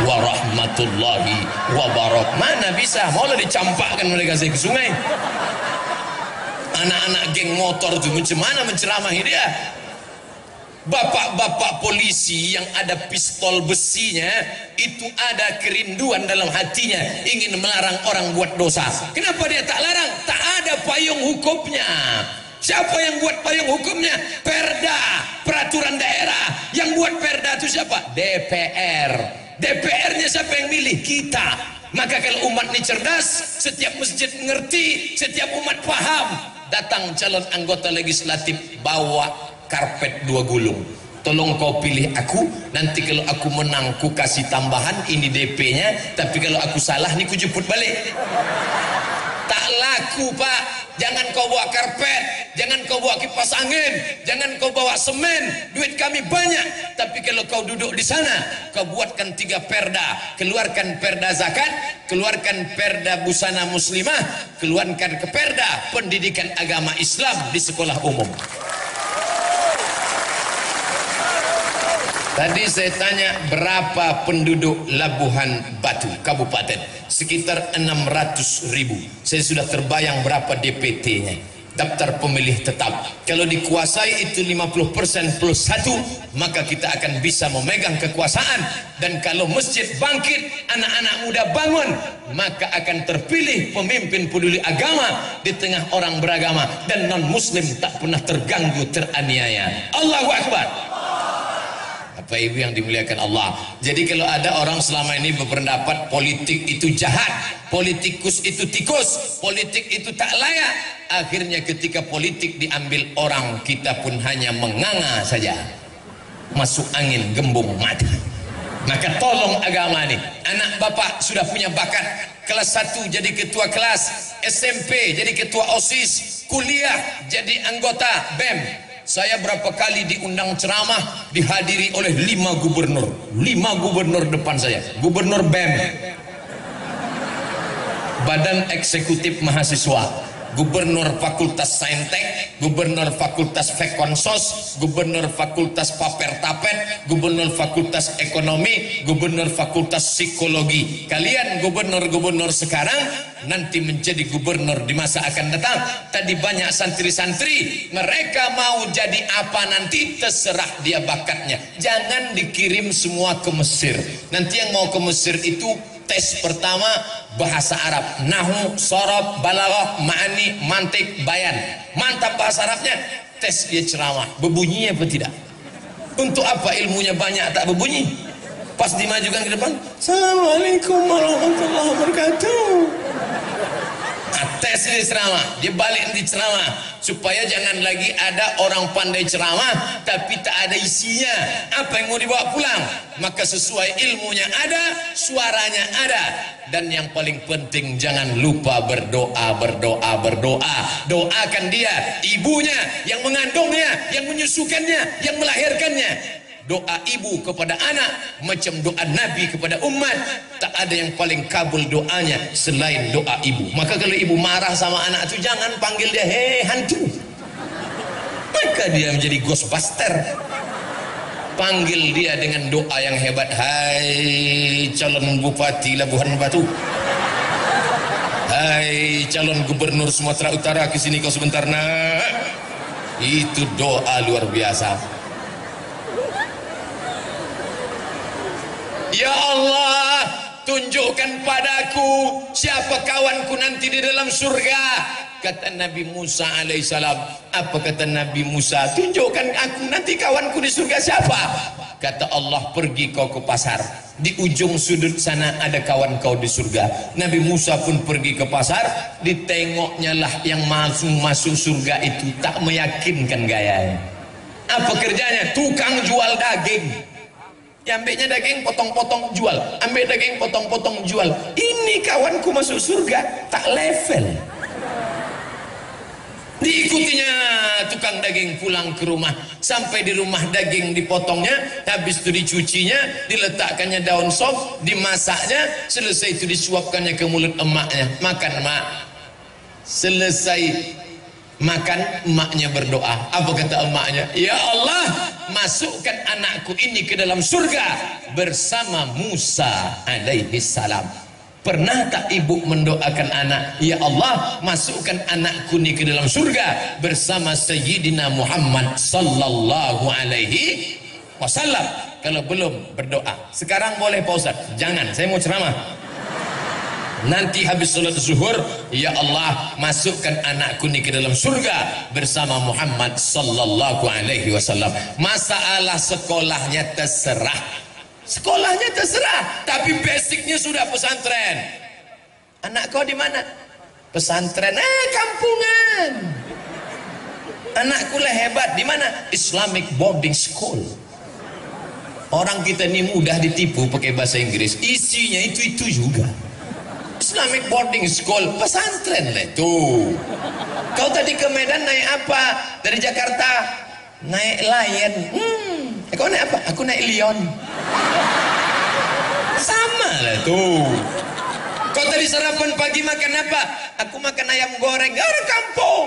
[SPEAKER 2] warahmatullahi wabarakatuh. Mana bisa? Maulah dicampakkan mereka saya ke sungai. Anak-anak geng motor itu macam mana menceramahi dia? Bapak-bapak polisi yang ada pistol besinya itu ada kerinduan dalam hatinya ingin melarang orang buat dosa. Kenapa dia tak larang? Tak ada payung hukumnya. Siapa yang buat payung hukumnya? Perda, peraturan daerah. Yang buat perda itu siapa? DPR. DPR-nya siapa yang milih? Kita. Maka kalau umat ini cerdas, setiap masjid mengerti, setiap umat paham. Datang calon anggota legislatif bawa karpet 2 gulung. Tolong kau pilih aku, nanti kalau aku menang ku kasih tambahan, ini DP-nya, tapi kalau aku salah nih ku jemput balik. Tak laku Pak. Jangan kau bawa karpet, jangan kau bawa kipas angin, jangan kau bawa semen, duit kami banyak. Tapi kalau kau duduk di sana, kau buatkan 3 perda, keluarkan perda zakat, keluarkan perda busana muslimah, keluarkan ke perda pendidikan agama Islam di sekolah umum. Tadi saya tanya berapa penduduk Labuhan Batu Kabupaten, sekitar 600.000. Saya sudah terbayang berapa DPT-nya, daftar pemilih tetap. Kalau dikuasai itu 50% plus 1, maka kita akan bisa memegang kekuasaan. Dan kalau masjid bangkit, anak-anak muda bangun, maka akan terpilih pemimpin peduli agama di tengah orang beragama, dan non muslim tak pernah terganggu, teraniaya. Allahu Akbar. Bapak Ibu yang dimuliakan Allah. Jadi kalau ada orang selama ini berpendapat politik itu jahat, politikus itu tikus, politik itu tak layak, akhirnya ketika politik diambil orang, kita pun hanya menganga saja, masuk angin gembung mati. Maka tolong agama ini. Anak bapak sudah punya bakat, kelas 1 jadi ketua kelas, SMP jadi ketua OSIS, kuliah jadi anggota BEM. Saya berapa kali diundang ceramah, dihadiri oleh 5 gubernur. 5 gubernur depan saya. Gubernur BEM, Badan Eksekutif Mahasiswa, Gubernur Fakultas Saintek, Gubernur Fakultas Fekonsos, Gubernur Fakultas Paper Tapet, Gubernur Fakultas Ekonomi, Gubernur Fakultas Psikologi. Kalian gubernur-gubernur sekarang nanti menjadi gubernur di masa akan datang. Tadi banyak santri-santri, mereka mau jadi apa nanti terserah dia bakatnya. Jangan dikirim semua ke Mesir. Nanti yang mau ke Mesir itu tes pertama bahasa Arab, nahu, sorob, balaghah, ma'ani, mantik, bayan. Mantap bahasa Arabnya, tes dia ceramah, berbunyi apa tidak? Untuk apa ilmunya banyak tak berbunyi? Pas dimajukan ke depan, Assalamualaikum warahmatullahi wabarakatuh. Tes di ceramah, dia balik di ceramah, supaya jangan lagi ada orang pandai ceramah tapi tak ada isinya. Apa yang mau dibawa pulang? Maka sesuai ilmunya ada, suaranya ada. Dan yang paling penting, jangan lupa berdoa, berdoa, berdoa. Doakan dia, ibunya, yang mengandungnya, yang menyusukannya, yang melahirkannya. Doa ibu kepada anak macam doa Nabi kepada umat. Tak ada yang paling kabul doanya selain doa ibu. Maka kalau ibu marah sama anak itu, jangan panggil dia hei hantu, maka dia menjadi ghostbuster. Panggil dia dengan doa yang hebat. Hai calon bupati Labuhan Batu, Hai calon gubernur Sumatera Utara, kesini kau sebentar nak. Itu doa luar biasa. Ya Allah, tunjukkan padaku siapa kawanku nanti di dalam surga. Kata Nabi Musa alaihissalam. Apa kata Nabi Musa? Tunjukkan aku nanti kawanku di surga siapa? Kata Allah, pergi kau ke pasar, di ujung sudut sana ada kawan kau di surga. Nabi Musa pun pergi ke pasar, ditengoknya lah yang masuk surga itu tak meyakinkan gayanya. Apa kerjanya? Tukang jual daging. Ambilnya daging, potong-potong jual. Ambil daging, potong-potong jual. Ini kawanku masuk surga, tak level. Diikutinya tukang daging pulang ke rumah. Sampai di rumah daging dipotongnya, habis itu dicucinya, diletakkannya daun sop, dimasaknya, selesai itu disuapkannya ke mulut emaknya. Makan emak. Selesai makan, emaknya berdoa. Apa kata emaknya? Ya Allah, masukkan anakku ini ke dalam surga bersama Musa alaihi salam. Pernah tak ibu mendoakan anak, ya Allah, masukkan anakku ini ke dalam surga bersama Sayyidina Muhammad sallallahu alaihi wasallam? Kalau belum, berdoa. Sekarang boleh Pak Ustaz? Jangan, saya mau ceramah. Nanti habis salat zuhur, ya Allah, masukkan anakku ini ke dalam surga bersama Muhammad sallallahu alaihi wasallam. Masalah sekolahnya terserah. Sekolahnya terserah, tapi basicnya sudah pesantren. Anak kau di mana? Pesantren. Kampungan. Anakku lah hebat. Di mana? Islamic boarding school. Orang kita ini mudah ditipu pakai bahasa Inggris. Isinya itu juga. Islamic boarding school, pesantren lah itu. Kau tadi ke Medan naik apa? Dari Jakarta naik Lion. Kau naik apa? Aku naik Lion. Sama lah tuh. Kau tadi sarapan pagi makan apa? Aku makan ayam goreng. Orang kampung.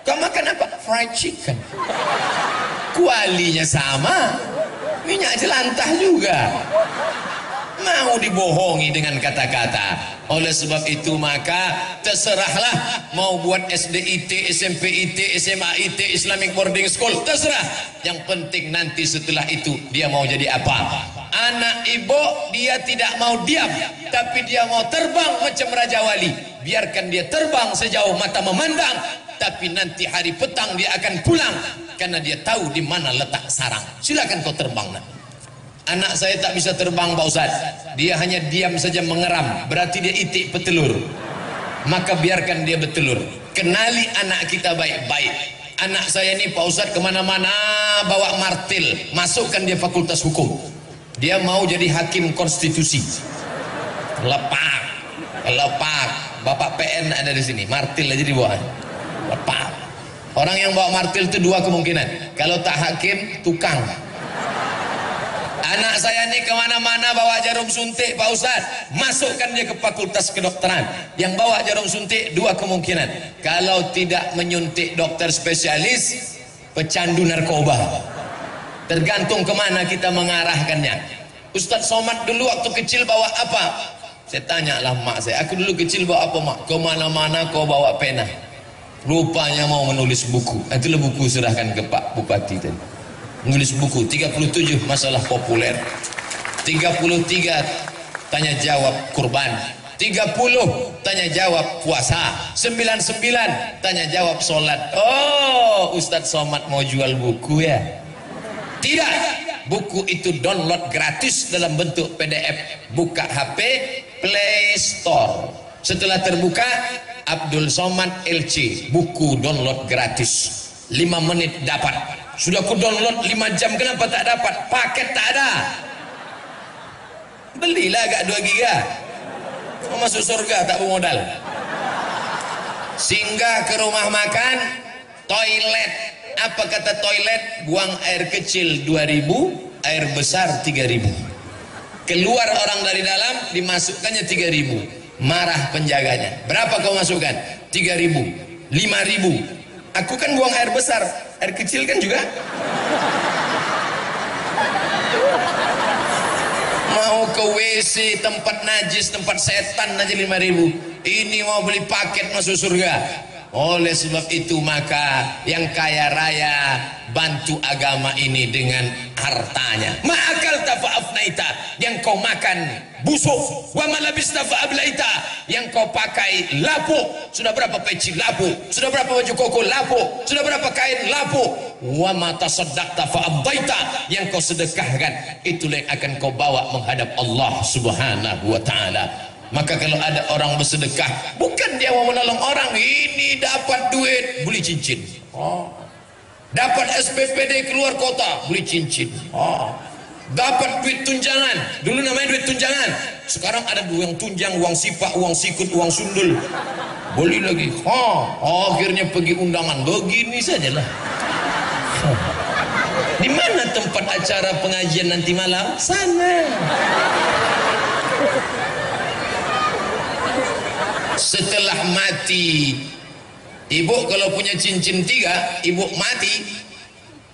[SPEAKER 2] Kau makan apa? Fried chicken. Kualinya sama, minyak jelantah juga. Mau dibohongi dengan kata-kata. Oleh sebab itu maka terserahlah mau buat SDIT, SMPIT, SMAIT, Islamic Boarding School, terserah. Yang penting nanti setelah itu dia mau jadi apa. Anak ibu dia tidak mau diam, tapi dia mau terbang macam Raja Wali. Biarkan dia terbang sejauh mata memandang, tapi nanti hari petang dia akan pulang karena dia tahu di mana letak sarang. Silakan kau terbang nak. Anak saya tak bisa terbang Pak Ustaz. Dia hanya diam saja mengeram. Berarti dia itik petelur. Maka biarkan dia bertelur. Kenali anak kita baik-baik. Anak saya ini Pak Ustaz kemana-mana bawa martil. Masukkan dia fakultas hukum. Dia mau jadi hakim konstitusi. Lepak. Lepak. Bapak PN ada di sini. Martil aja dibawa. Lepak. Orang yang bawa martil itu dua kemungkinan. Kalau tak hakim, tukang. Anak saya ini kemana-mana bawa jarum suntik Pak Ustaz. Masukkan dia ke fakultas kedokteran. Yang bawa jarum suntik dua kemungkinan. Kalau tidak menyuntik dokter spesialis, pecandu narkoba. Tergantung kemana kita mengarahkannya. Ustaz Somad dulu waktu kecil bawa apa? Saya tanyalah mak saya. Aku dulu kecil bawa apa mak? Kemana-mana kau bawa pena. Rupanya mau menulis buku. Itulah buku serahkan ke Pak Bupati tadi. Menulis buku 37 masalah populer, 33 tanya jawab kurban, 30 tanya jawab puasa, 99 tanya jawab sholat. Oh, Ustadz Somad mau jual buku ya? Tidak, buku itu download gratis dalam bentuk PDF. Buka HP, Play Store. Setelah terbuka, Abdul Somad LC, buku download gratis. 5 menit dapat. Sudah ku download 5 jam, kenapa tak dapat? Paket tak ada. Belilah agak 2 giga. Mau masuk surga tak bermodal. Singgah ke rumah makan, toilet. Apa kata toilet? Buang air kecil 2000, air besar 3000. Keluar orang dari dalam, dimasukkannya 3000. Marah penjaganya. Berapa kau masukkan? 3000, 5000. Aku kan buang air besar, air kecil kan juga. Mau ke WC, tempat najis, tempat setan aja 5000. ini mau beli paket masuk surga. Oleh sebab itu maka yang kaya raya bantu agama ini dengan hartanya. Ma'akal tafa'afnaita, yang kau makan busuk. Wa malabista fa'ablaita, yang kau pakai lapuk. Sudah berapa peci lapuk, sudah berapa baju koko lapuk, sudah berapa kain lapuk. Wa matasaddaqta fa'abdaita, yang kau sedekahkan itulah yang akan kau bawa menghadap Allah Subhanahu wa ta'ala. Maka kalau ada orang bersedekah, bukan dia mau menolong orang, ini dapat duit beli cincin, dapat SPPD keluar kota beli cincin, dapat duit tunjangan. Dulu namanya duit tunjangan, sekarang ada yang tunjang, uang sipak, uang sikut, uang sundul, beli lagi. Akhirnya pergi undangan begini sajalah. Di mana tempat acara pengajian nanti malam? Sana. Setelah mati, ibu kalau punya cincin 3, ibu mati,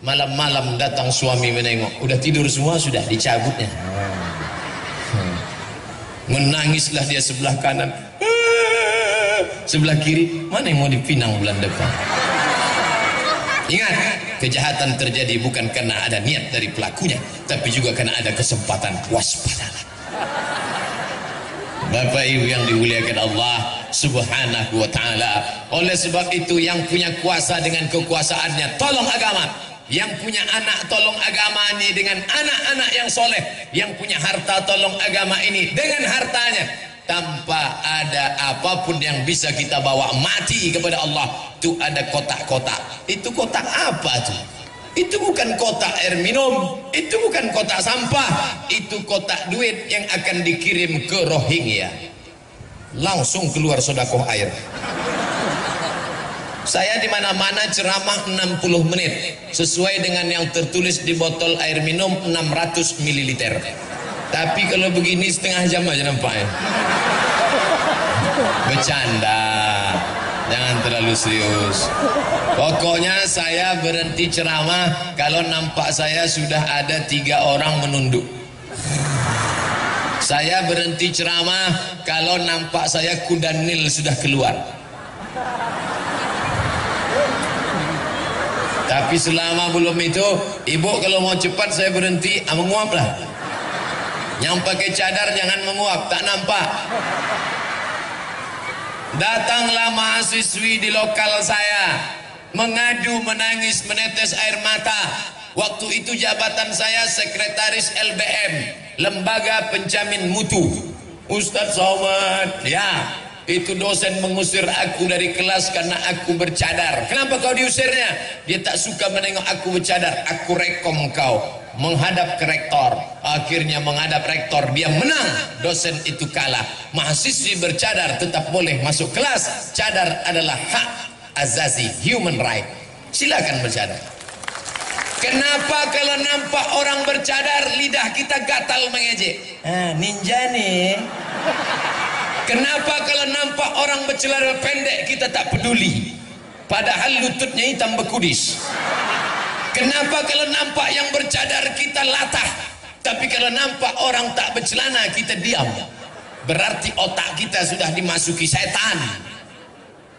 [SPEAKER 2] malam-malam datang suami menengok, udah tidur semua, sudah dicabutnya. Menangislah dia sebelah kanan, sebelah kiri, mana yang mau dipinang bulan depan. Ingat, kejahatan terjadi bukan karena ada niat dari pelakunya, tapi juga karena ada kesempatan. Waspadalah. Bapak Ibu yang dimuliakan Allah Subhanahu wa ta'ala. Oleh sebab itu yang punya kuasa dengan kekuasaannya tolong agama, yang punya anak tolong agama ini dengan anak-anak yang soleh, yang punya harta tolong agama ini dengan hartanya. Tanpa ada apapun yang bisa kita bawa mati kepada Allah. Itu ada kotak-kotak. Itu kotak apa tuh? Itu bukan kotak air minum, itu bukan kotak sampah, itu kotak duit yang akan dikirim ke Rohingya. Langsung keluar sedekah air. Saya di mana-mana ceramah 60 menit sesuai dengan yang tertulis di botol air minum 600 ml. Tapi kalau begini setengah jam aja nampaknya. Bercanda. Jangan terlalu serius. Pokoknya saya berhenti ceramah kalau nampak saya sudah ada 3 orang menunduk. Saya berhenti ceramah kalau nampak saya kuda Nil sudah keluar. Tapi selama belum itu, ibu kalau mau cepat saya berhenti, menguap lah. Yang pakai cadar jangan menguap, tak nampak. Datanglah mahasiswi di lokal saya, mengadu, menangis, menetes air mata. Waktu itu jabatan saya sekretaris LBM, Lembaga Penjamin Mutu. Ustadz Somad, ya, itu dosen mengusir aku dari kelas karena aku bercadar. Kenapa kau diusirnya? Dia tak suka menengok aku bercadar. Aku rekom kau menghadap ke rektor. Akhirnya menghadap rektor, dia menang. Dosen itu kalah. Mahasiswi bercadar tetap boleh masuk kelas. Cadar adalah hak azazi, human right. Silakan bercadar. Kenapa kalau nampak orang bercadar lidah kita gatal mengejek? Ninja nih. Kenapa kalau nampak orang bercelana pendek kita tak peduli, padahal lututnya hitam bekudis? Kenapa kalau nampak yang bercadar kita latah, tapi kalau nampak orang tak bercelana kita diam? Berarti otak kita sudah dimasuki setan.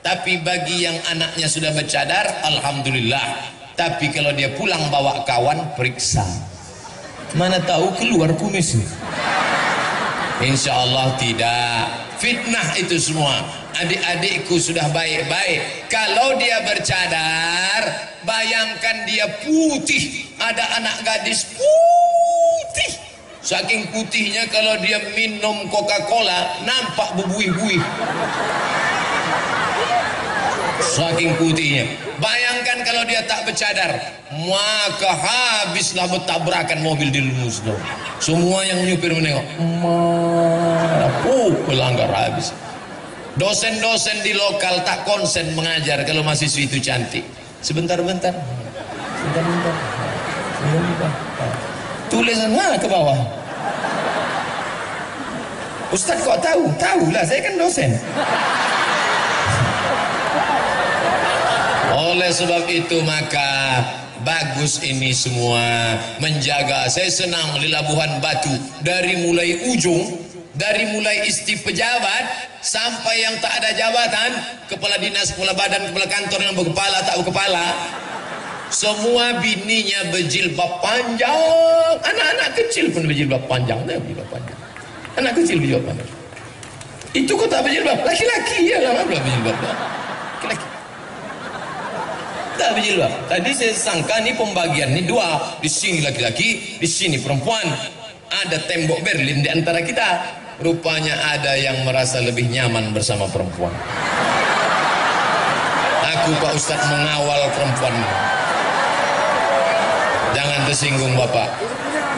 [SPEAKER 2] Tapi bagi yang anaknya sudah bercadar, alhamdulillah. Tapi kalau dia pulang bawa kawan, periksa. Mana tahu keluar kumisnya. Insya Allah tidak. Fitnah itu semua. Adik-adikku sudah baik-baik. Kalau dia bercadar, bayangkan dia putih. Ada anak gadis putih. Saking putihnya kalau dia minum Coca-Cola nampak berbuih-buih. Saking putihnya. Bayangkan kalau dia tak bercadar, maka habislah bertabrakan mobil di Musdo. Semua yang nyupir menengok, pelanggar habis. Dosen-dosen di lokal tak konsen mengajar kalau mahasiswi itu cantik. Sebentar-bentar, tulisan ke bawah. Ustadz kok tahu? Tahu lah, saya kan dosen. Oleh sebab itu maka bagus ini semua menjaga. Saya senang di Labuhan Batu, dari mulai ujung dari mulai isti pejabat sampai yang tak ada jabatan, kepala dinas, kepala badan, kepala kantor yang berkepala tak berkepala, semua bininya berjilbab panjang. Anak-anak kecil pun berjilbab panjang. Anak kecil berjilbab panjang. Itu kok tak berjilbab? Laki-laki ya lah berjilbab. Laki-laki tak berjilbab. Tadi saya sangka ni pembagian ni dua, di sini laki-laki, di sini perempuan. Ada tembok Berlin di antara kita. Rupanya ada yang merasa lebih nyaman bersama perempuan. Aku Pak Ustadz mengawal perempuan. Jangan tersinggung Bapak.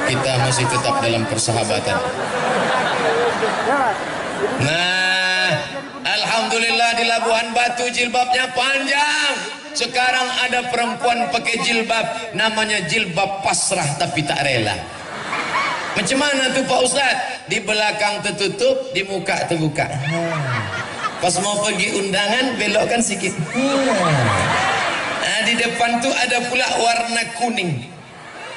[SPEAKER 2] Kita masih tetap dalam persahabatan. Nah, alhamdulillah di Labuhan Batu jilbabnya panjang. Sekarang ada perempuan pakai jilbab, namanya jilbab pasrah tapi tak rela. Macam mana tuh Pak Ustadz? Di belakang tertutup, di muka terbuka. Pas mau pergi undangan, belokkan sikit. Nah, di depan tuh ada pula warna kuning.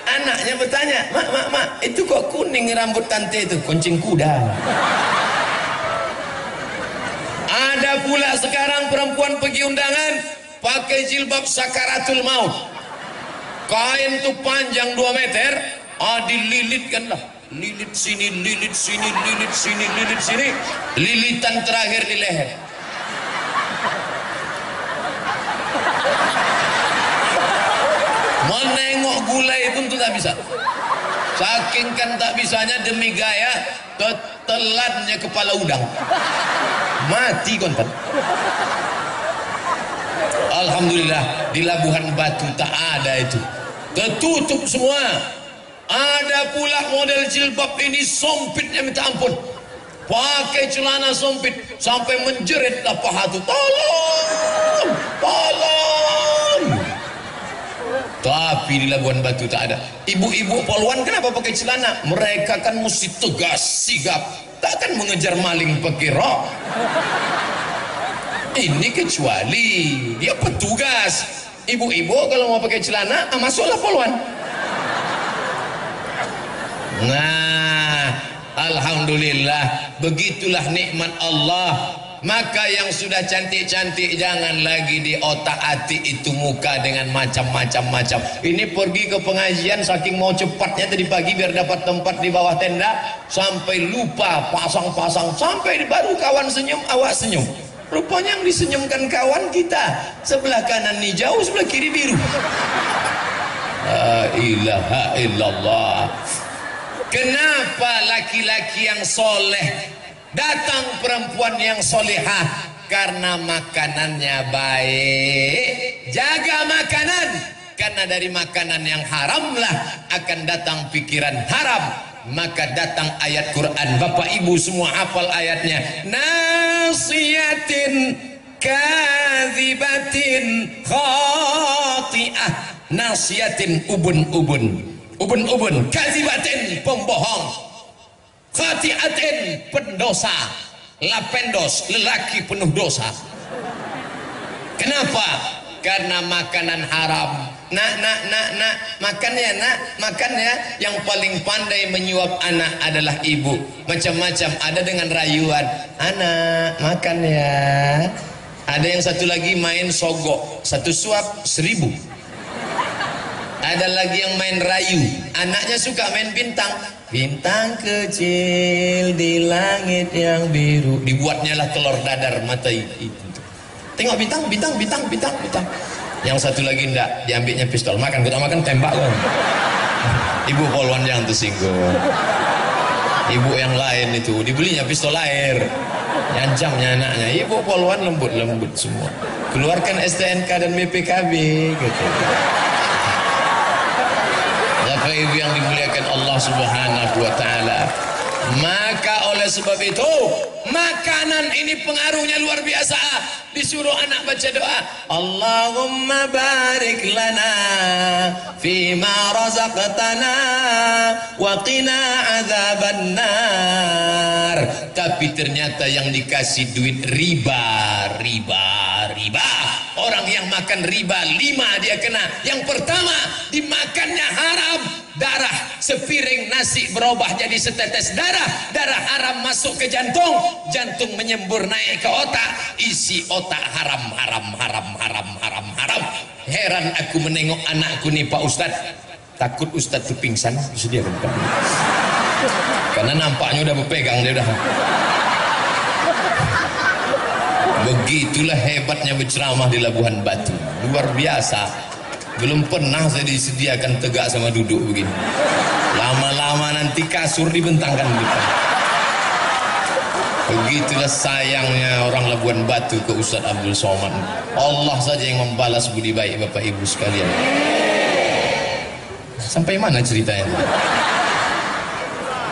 [SPEAKER 2] Anaknya bertanya, mak, itu kok kuning rambut tante itu? Kuncing kuda. Ada pula sekarang perempuan pergi undangan, pakai jilbab sakaratul maut. Kain tuh panjang 2 meter, dililitkan lah. Lilit sini, lilit sini, lilit sini, lilit sini. Lilitan terakhir di leher. Menengok gulai pun tuh tak bisa. Saking kan tak bisanya demi gaya, telannya kepala udang. Mati konten. Alhamdulillah di Labuhan Batu tak ada itu. Tertutup semua. Ada pula model jilbab ini sempitnya minta ampun. Pakai celana sempit sampai menjerit lah paha tu. Tolong, tolong. Tapi di Labuhan Batu tak ada. Ibu-ibu poluan kenapa pakai celana? Mereka kan mesti tegas, sigap. Takkan mengejar maling pakai rok. Ini kecuali dia petugas. Ibu-ibu kalau mau pakai celana, masuklah poluan. Nah, alhamdulillah, begitulah nikmat Allah. Maka yang sudah cantik-cantik jangan lagi di otak-atik itu muka dengan macam-macam. Ini pergi ke pengajian saking mau cepatnya tadi pagi biar dapat tempat di bawah tenda, sampai lupa pasang-pasang, sampai baru kawan senyum, awak senyum. Rupanya yang disenyumkan kawan kita, sebelah kanan hijau, sebelah kiri biru. La ilaha illallah. Kenapa laki-laki yang soleh datang perempuan yang solehah? Karena makanannya baik. Jaga makanan, karena dari makanan yang haram lah akan datang pikiran haram. Maka datang ayat Quran. Bapak ibu semua hafal ayatnya. Nasiyatin kadzibatin khati'ah. Nasiyatin ubun-ubun, kadzibatin pembohong, khati'atin pendosa, lapendos lelaki penuh dosa. Kenapa? Karena makanan haram. Nak, makan ya nak, makan ya. Yang paling pandai menyuap anak adalah ibu. Macam-macam, ada dengan rayuan, anak makan ya. Ada yang satu lagi main sogok, satu suap 1000. Ada lagi yang main rayu, anaknya suka main bintang. Bintang kecil di langit yang biru, dibuatnya lah telur dadar mata itu. Tengok bintang. Yang satu lagi enggak, diambilnya pistol. Makan, kita makan tembak kan. Ibu poluan jangan tersinggung. Ibu yang lain itu dibelinya pistol air, nyancamnya anaknya. Ibu poluan lembut semua. Keluarkan STNK dan BPKB gitu. Bapak ibu yang dimuliakan Allah Subhanahu wa taala. Maka oleh sebab itu makanan ini pengaruhnya luar biasa. Disuruh anak baca doa, Allahumma barik lana fima razaqtana wa qina adzabannar. Tapi ternyata yang dikasih duit riba. Orang yang makan riba 5 dia kena. Yang pertama, dimakannya haram, darah Sepiring nasi berubah jadi setetes darah. Darah haram masuk ke jantung. Jantung menyembur naik ke otak. Isi otak haram, haram, haram, haram, haram, haram. Heran aku menengok anakku nih Pak Ustadz. Takut Ustadz itu pingsan. Disediakan karena nampaknya udah berpegang dia udah. Begitulah hebatnya berceramah di Labuhan Batu. Luar biasa. Belum pernah saya disediakan tegak sama duduk begini. Lama-lama nanti kasur dibentangkan gitu. Begitulah sayangnya orang Labuhan Batu ke Ustadz Abdul Somad. Allah saja yang membalas budi baik Bapak Ibu sekalian. Sampai mana ceritanya?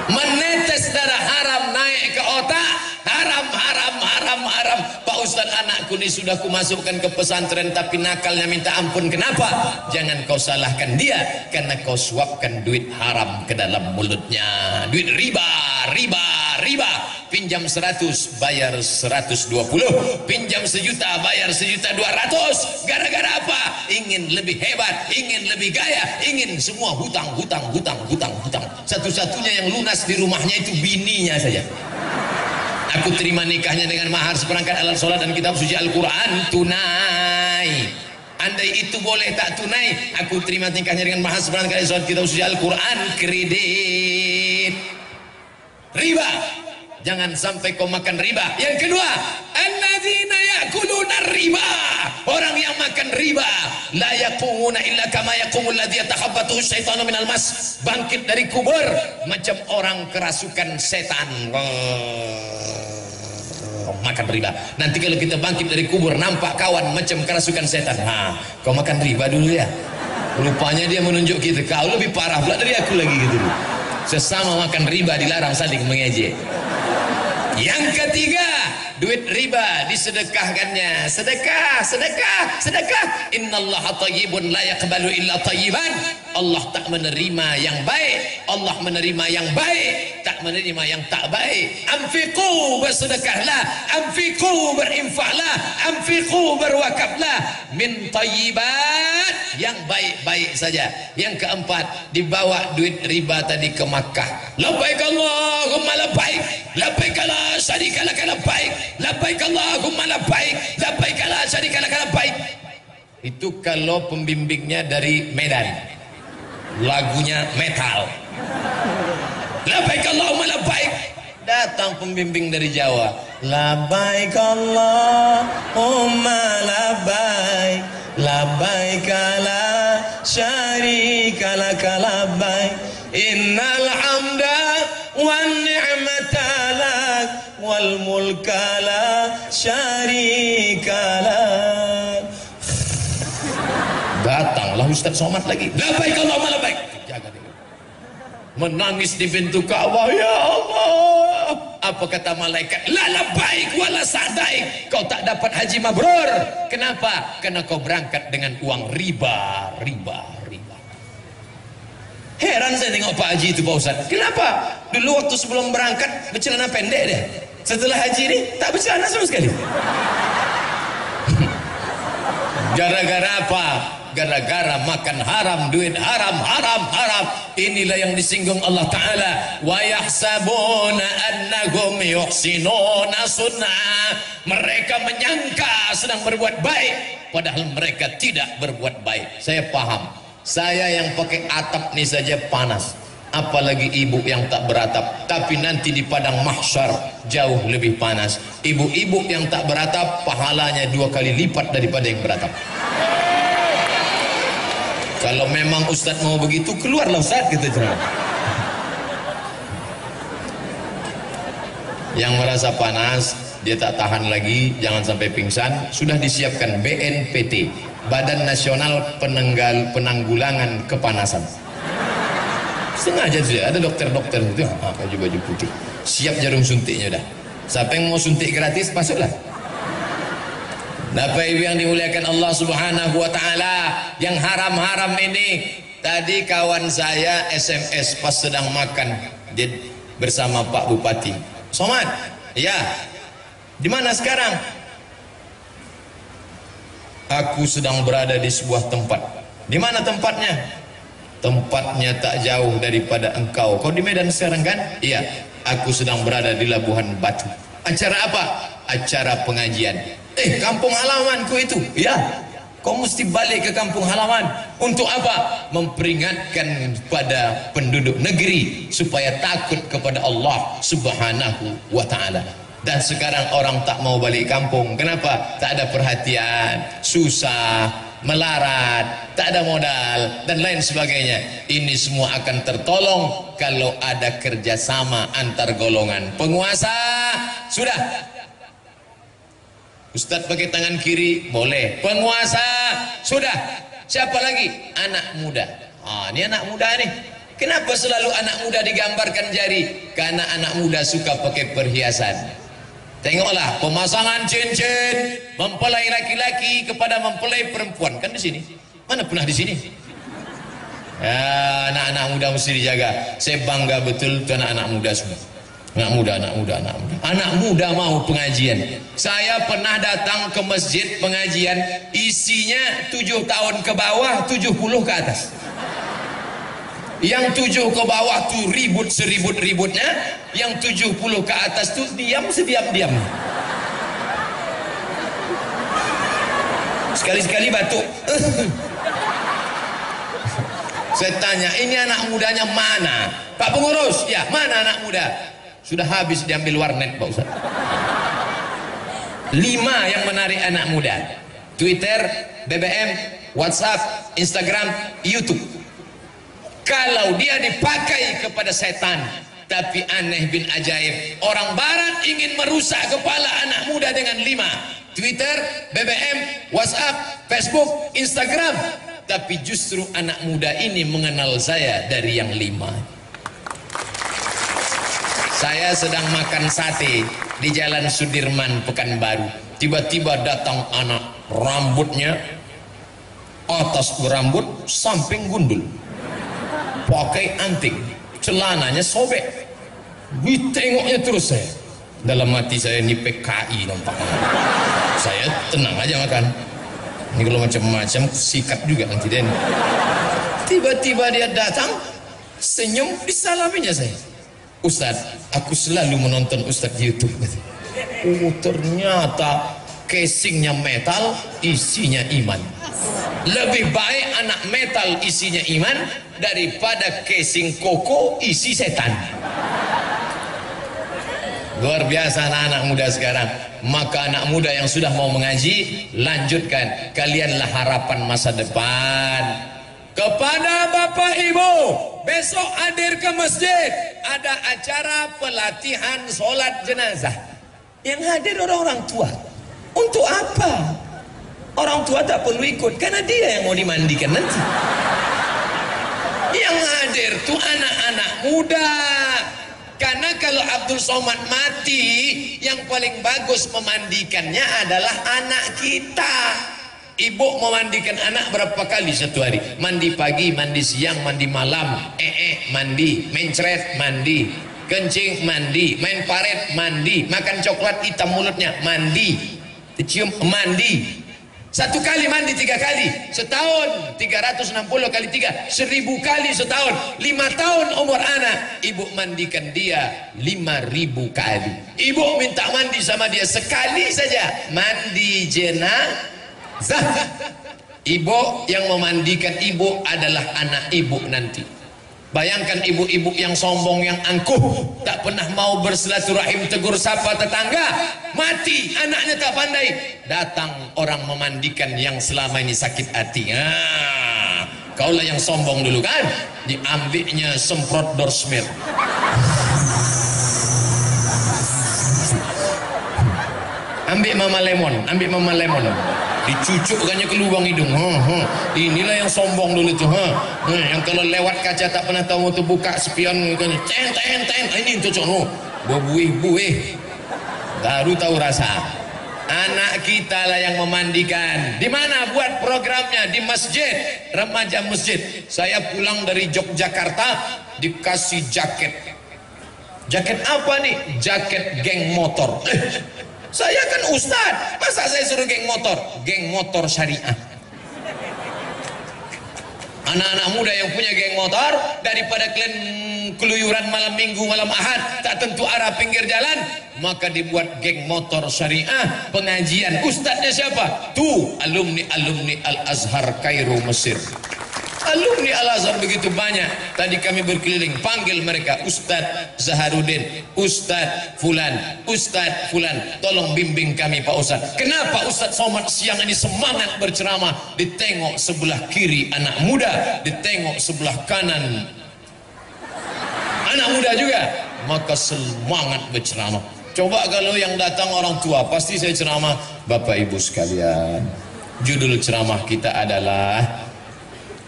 [SPEAKER 2] Menetes darah haram naik ke otak. Haram, haram, haram, haram. Pak Ustadz, anakku ini sudah kumasukkan ke pesantren tapi nakalnya minta ampun. Kenapa? Jangan kau salahkan dia, karena kau suapkan duit haram ke dalam mulutnya. Duit riba, riba, riba. Pinjam 100 bayar 120, pinjam 1 juta bayar 1.200.000. Gara-gara apa? Ingin lebih hebat, ingin lebih gaya, ingin semua hutang, hutang, hutang, hutang, hutang. Satu-satunya yang lunas di rumahnya itu bininya saja. Aku terima nikahnya dengan mahar seperangkat alat sholat dan kitab suci Al-Quran tunai. Andai itu boleh tak tunai, aku terima nikahnya dengan mahar seperangkat alat sholat kitab suci Al-Quran kredit. Riba. Jangan sampai kau makan riba. Yang kedua, alladzina ya'kuluna riba. Orang yang makan riba la yaqumuna illa kama yaqumul ladzi yatakhabbathu syaitanu minal mas. Bangkit dari kubur macam orang kerasukan setan. Makan riba. Nanti kalau kita bangkit dari kubur nampak kawan macam kerasukan setan. Kau makan riba dulu ya. Rupanya dia menunjuk kita, kau lebih parah pula dari aku lagi gitu. Sesama makan riba dilarang saling mengejek. Yang ketiga, duit riba disedekahkannya. Sedekah, sedekah, sedekah. Innallaha thayyibun la yaqbalu illa thayyiban. Allah tak menerima yang baik, Allah menerima yang baik, tak menerima yang tak baik. Anfiqu, bersedekahlah, anfiqu, berinfaklah, anfiqu, berwakaflah min thayyibat, yang baik-baik saja. Yang keempat, dibawa duit riba tadi ke Makkah. Labbaik Allahumma labbaik, labbaik la syarika lak labbaik, labbaik Allahumma labbaik, labbaik la syarika lak labbaik. Itu kalau pembimbingnya dari Medan, lagunya metal. Labbaik Allahumma labbaik. Datang pembimbing dari Jawa, labbaik Allahumma labbaik, labbaik la syarika lak labbaik, innal hamda wan ni'mata lak wal mulka la syarika lak. Datanglah Ustaz Somad lagi, labbaik Allahumma labbaik. Jaga dia. Menangis di pintu Ka'bah, ya Allah. Apa kata malaikat? La labbaik wala sa'daik. Kau tak dapat haji mabrur. Kenapa? Karena kau berangkat dengan uang riba, riba, riba. Heran saya tengok Pak Haji itu Pak Ustaz. Kenapa? Dulu waktu sebelum berangkat bercelana pendek dia. Setelah haji ini tak bercelana sama sekali. Gara-gara apa? Gara-gara makan haram, duit haram, haram, haram. Inilah yang disinggung Allah Ta'ala. Wa yahsabuna annahum yuhsinuna sun'a. Mereka menyangka sedang berbuat baik, padahal mereka tidak berbuat baik. Saya paham. Saya yang pakai atap ini saja panas, apalagi ibu yang tak beratap. Tapi nanti di padang mahsyar jauh lebih panas. Ibu-ibu yang tak beratap pahalanya 2 kali lipat daripada yang beratap. Kalau memang Ustaz mau begitu, keluarlah Ustaz, kita ceramah. Yang merasa panas, dia tak tahan lagi, jangan sampai pingsan. Sudah disiapkan BNPT, Badan Nasional Penanggulangan Kepanasan. Sengaja saja, ada dokter-dokter itu, baju-baju putih, siap jarum suntiknya dah. Siapa yang mau suntik gratis, masuklah. Bapak Ibu yang dimuliakan Allah Subhanahu wa Ta'ala, yang haram-haram ini. Tadi kawan saya SMS pas sedang makan dia bersama Pak Bupati. Somad, ya, di mana sekarang? Aku sedang berada di sebuah tempat. Di mana tempatnya? tempatnya tak jauh daripada engkau. Kau di Medan sekarang kan? Iya, aku sedang berada di Labuhan Batu. Acara apa? Acara pengajian. Kampung halamanku itu. Ya, kau mesti balik ke kampung halaman. Untuk apa? Memperingatkan pada penduduk negeri supaya takut kepada Allah Subhanahu wa ta'ala. Dan sekarang orang tak mau balik kampung. Kenapa? Tak ada perhatian, susah, melarat, tak ada modal, dan lain sebagainya. Ini semua akan tertolong kalau ada kerjasama antar golongan penguasa. Sudah, Ustadz pakai tangan kiri boleh, penguasa sudah. Siapa lagi? Anak muda. Ini anak muda nih. Kenapa selalu anak muda digambarkan jari? Karena anak muda suka pakai perhiasan. Tengoklah pemasangan cincin, mempelai laki-laki kepada mempelai perempuan, kan di sini. Mana pernah di sini? Ya, anak-anak muda mesti dijaga. Saya bangga betul tuh anak-anak muda semua. Anak muda. Anak muda mau pengajian. Saya pernah datang ke masjid pengajian, isinya 7 tahun ke bawah, 70 ke atas. Yang 7 ke bawah tuh ribut seribut-ributnya, yang 70 ke atas tuh diam sediam-diam. Sekali-sekali batuk. Saya tanya, ini anak mudanya mana? Pak pengurus, ya mana anak muda? Sudah habis diambil warnet Pak Ustaz. 5 yang menarik anak muda: Twitter, BBM, WhatsApp, Instagram, YouTube. Kalau dia dipakai kepada setan, tapi aneh bin ajaib, orang barat ingin merusak kepala anak muda dengan 5: Twitter, BBM, WhatsApp, Facebook, Instagram. Tapi justru anak muda ini mengenal saya dari yang 5. Saya sedang makan sate di Jalan Sudirman, Pekanbaru. Tiba-tiba datang anak, rambutnya atas rambut, samping gundul, pakai anting, celananya sobek. Ditengoknya terus saya. Dalam hati saya, ini PKI nampaknya. Saya tenang aja makan. Ini kalau macam-macam sikat juga nanti dia. Tiba-tiba dia datang, senyum, disalaminya saya. Ustadz, aku selalu menonton Ustadz di YouTube. Oh, ternyata casingnya metal, isinya iman. Lebih baik anak metal isinya iman daripada casing koko isi setan. Luar biasa anak-anak muda sekarang. Maka anak muda yang sudah mau mengaji, lanjutkan. Kalianlah harapan masa depan. Kepada Bapak Ibu, besok hadir ke masjid, ada acara pelatihan sholat jenazah. Yang hadir orang-orang tua. Untuk apa? Orang tua tak perlu ikut, karena dia yang mau dimandikan nanti. Yang hadir tuh anak-anak muda. Karena kalau Abdul Somad mati, yang paling bagus memandikannya adalah anak kita. Ibu memandikan anak berapa kali satu hari? Mandi pagi, mandi siang, mandi malam. Mandi, mencret, mandi, kencing, mandi, main paret, mandi, makan coklat hitam mulutnya, mandi, cium, mandi. Satu kali mandi 3 kali setahun, 360 kali 3, 1000 kali setahun. 5 tahun umur anak, ibu mandikan dia 5000 kali. Ibu minta mandi sama dia sekali saja, mandi jenazah. Ibu yang memandikan ibu adalah anak ibu nanti. Bayangkan ibu-ibu yang sombong, yang angkuh, tak pernah mau bersilaturahim, tegur sapa tetangga, mati anaknya tak pandai, datang orang memandikan yang selama ini sakit hati. Kaulah yang sombong dulu kan, diambilnya semprot dorsmir. Ambil mama lemon, dicucukkannya ke lubang hidung. Inilah yang sombong dulu tuh. Yang kalau lewat kaca tak pernah tahu tuh buka spion kan, ini cocok buih baru tahu rasa. Anak kita lah yang memandikan. Di mana buat programnya? Di masjid, remaja masjid. Saya pulang dari Yogyakarta dikasih jaket apa nih? Jaket geng motor. Saya kan ustad, masa saya suruh geng motor syariah? Anak-anak muda yang punya geng motor, daripada kalian keluyuran malam minggu, malam ahad, tak tentu arah pinggir jalan, maka dibuat geng motor syariah, pengajian. Ustadznya siapa? Tuh, alumni Al-Azhar Kairo Mesir. Alumni Al-Azhar begitu banyak. Tadi kami berkeliling, panggil mereka, Ustadz Zaharuddin, Ustadz Fulan, Ustadz Fulan, tolong bimbing kami Pak Ustadz. Kenapa Ustadz Somad siang ini semangat berceramah? Ditengok sebelah kiri anak muda, ditengok sebelah kanan anak muda juga, maka semangat berceramah. Coba kalau yang datang orang tua, pasti saya ceramah. Bapak Ibu sekalian, judul ceramah kita adalah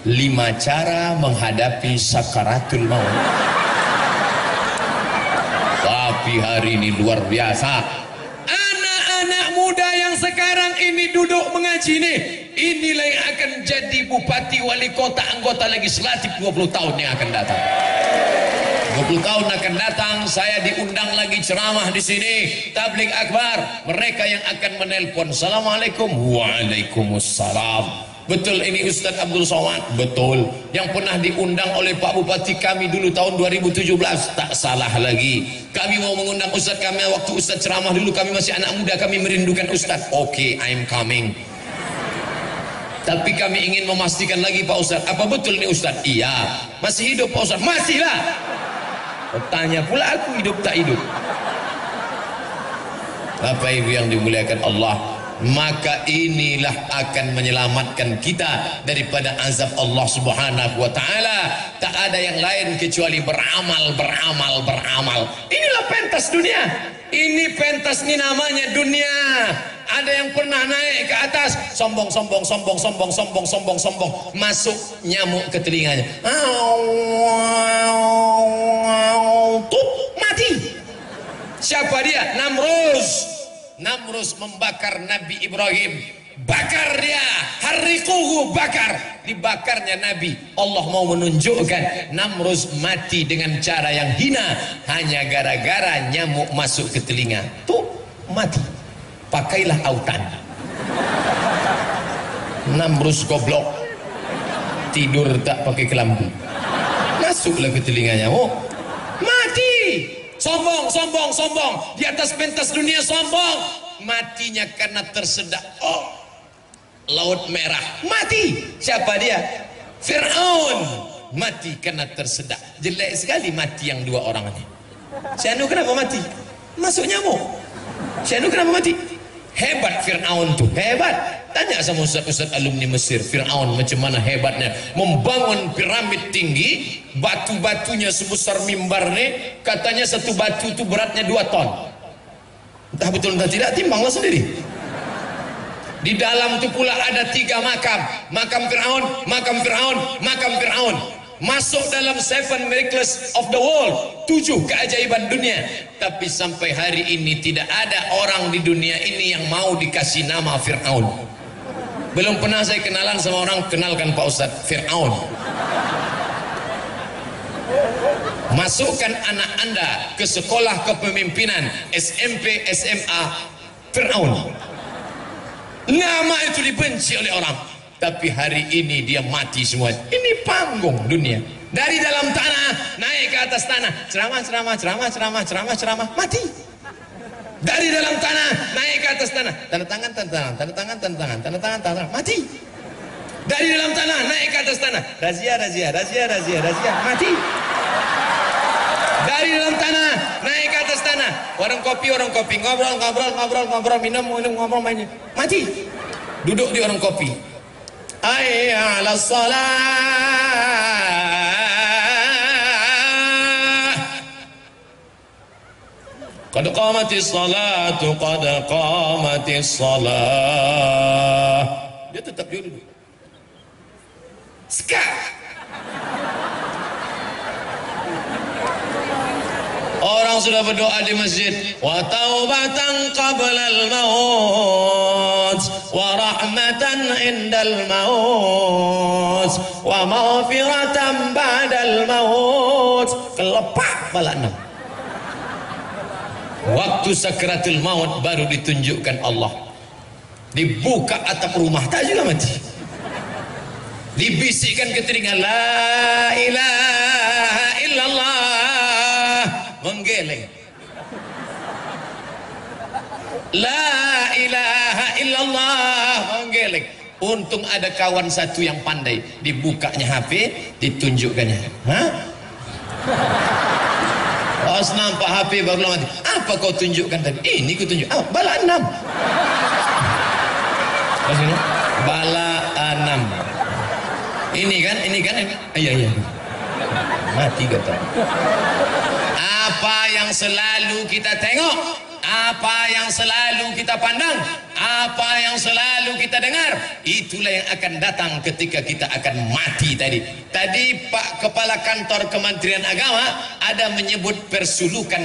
[SPEAKER 2] 5 cara menghadapi sakaratul maut. Tapi hari ini luar biasa. Anak-anak muda yang sekarang ini duduk mengaji inilah yang akan jadi bupati, wali kota, anggota legislatif 20 tahun yang akan datang. 20 tahun akan datang, saya diundang lagi ceramah di sini, tabligh akbar. Mereka yang akan menelpon, Assalamualaikum, Waalaikumsalam. Betul ini Ustadz Abdul Somad? Betul. Yang pernah diundang oleh Pak Bupati kami dulu tahun 2017, tak salah lagi. Kami mau mengundang Ustadz kami waktu Ustadz ceramah dulu, kami masih anak muda, kami merindukan Ustadz. Oke, I'm coming. Tapi kami ingin memastikan lagi Pak Ustadz, apa betul ini Ustadz? Iya. Masih hidup Pak Ustadz? Masih lah. Tanya pula aku hidup tak hidup. Bapak Ibu yang dimuliakan Allah, maka inilah akan menyelamatkan kita daripada azab Allah Subhanahu wa taala. Tak ada yang lain kecuali beramal, beramal, beramal. Inilah pentas dunia. Ini pentas ini namanya dunia. Ada yang pernah naik ke atas, sombong, sombong, sombong, sombong, sombong, sombong, sombong, masuk nyamuk ke telinganya. Tuh, mati. Siapa dia? Namrus membakar Nabi Ibrahim. Bakar dia, harriquhu, bakar. Dibakarnya Nabi. Allah mau menunjukkan Namrus mati dengan cara yang hina, hanya gara-gara nyamuk masuk ke telinga. Tuh, mati. Pakailah autan. Namrus goblok, tidur tak pakai kelambu, masuklah ke telinganya. Oh, mati. Sombong, sombong, sombong, di atas pentas dunia sombong. Matinya karena tersedak. Oh, Laut Merah, mati. Siapa dia? Fir'aun. Mati karena tersedak. Jelek sekali mati yang 2 orang ini. Syanu kenapa mati? Masuk nyamuk. Syanu kenapa mati? Hebat Fir'aun tuh, hebat. Tanya sama ustaz-ustaz alumni Mesir, Fir'aun macam mana hebatnya membangun piramid tinggi, batu-batunya sebesar mimbar nih, katanya satu batu itu beratnya 2 ton. Entah betul entah tidak, timbanglah sendiri. Di dalam itu pula ada 3 makam, makam Fir'aun, makam Fir'aun, makam Fir'aun. Masuk dalam 7 miracles of the world, 7 keajaiban dunia. Tapi sampai hari ini tidak ada orang di dunia ini yang mau dikasih nama Fir'aun. Belum pernah saya kenalan sama orang, kenalkan Pak Ustadz, Fir'aun. Masukkan anak Anda ke sekolah kepemimpinan, SMP, SMA, Fir'aun. Nama itu dibenci oleh orang. Tapi hari ini dia mati semua. Ini panggung dunia. Dari dalam tanah naik ke atas tanah, ceramah, ceramah, ceramah, ceramah, ceramah, ceramah, mati. Dari dalam tanah naik ke atas tanah, tanda tangan, tanda tangan, tanda tangan, tanda tangan, tanda tangan, tanda tangan, mati. Dari dalam tanah naik ke atas tanah, razia, razia, razia, razia, razia, mati. Dari dalam tanah naik ke atas tanah, warung kopi, ngobrol, ngobrol, ngobrol, ngobrol, minum, minum, ngobrol, main, mati. Duduk di warung kopi. Hayya 'alas shalah. Qad qamatis salatu, qad qamatis salah. Dia tetap duduk. Skak. Orang sudah berdoa di masjid, wa taubatan qablal maut, wa rahmatan indal maut, wa maghfiratan ba'dal maut. Kelepak bala 6. Waktu sakaratul maut baru ditunjukkan Allah. Dibuka atap rumah, tak juga mati. dibisikkan ke telinga, la ilaha illallah, menggeleng. La ilaha illallah, menggeleng. Untung ada kawan satu yang pandai, dibukanya HP, ditunjukkannya. Hah? Pas nampak HP baru lama, apa kau tunjukkan tadi? Ini ku tunjuk. Ah, bala 6. Bala 6. Ini kan. Iya. Mati kata. Apa yang selalu kita tengok, apa yang selalu kita pandang, apa yang selalu kita dengar, itulah yang akan datang ketika kita akan mati tadi. Tadi Pak Kepala Kantor Kementerian Agama ada menyebut persulukan.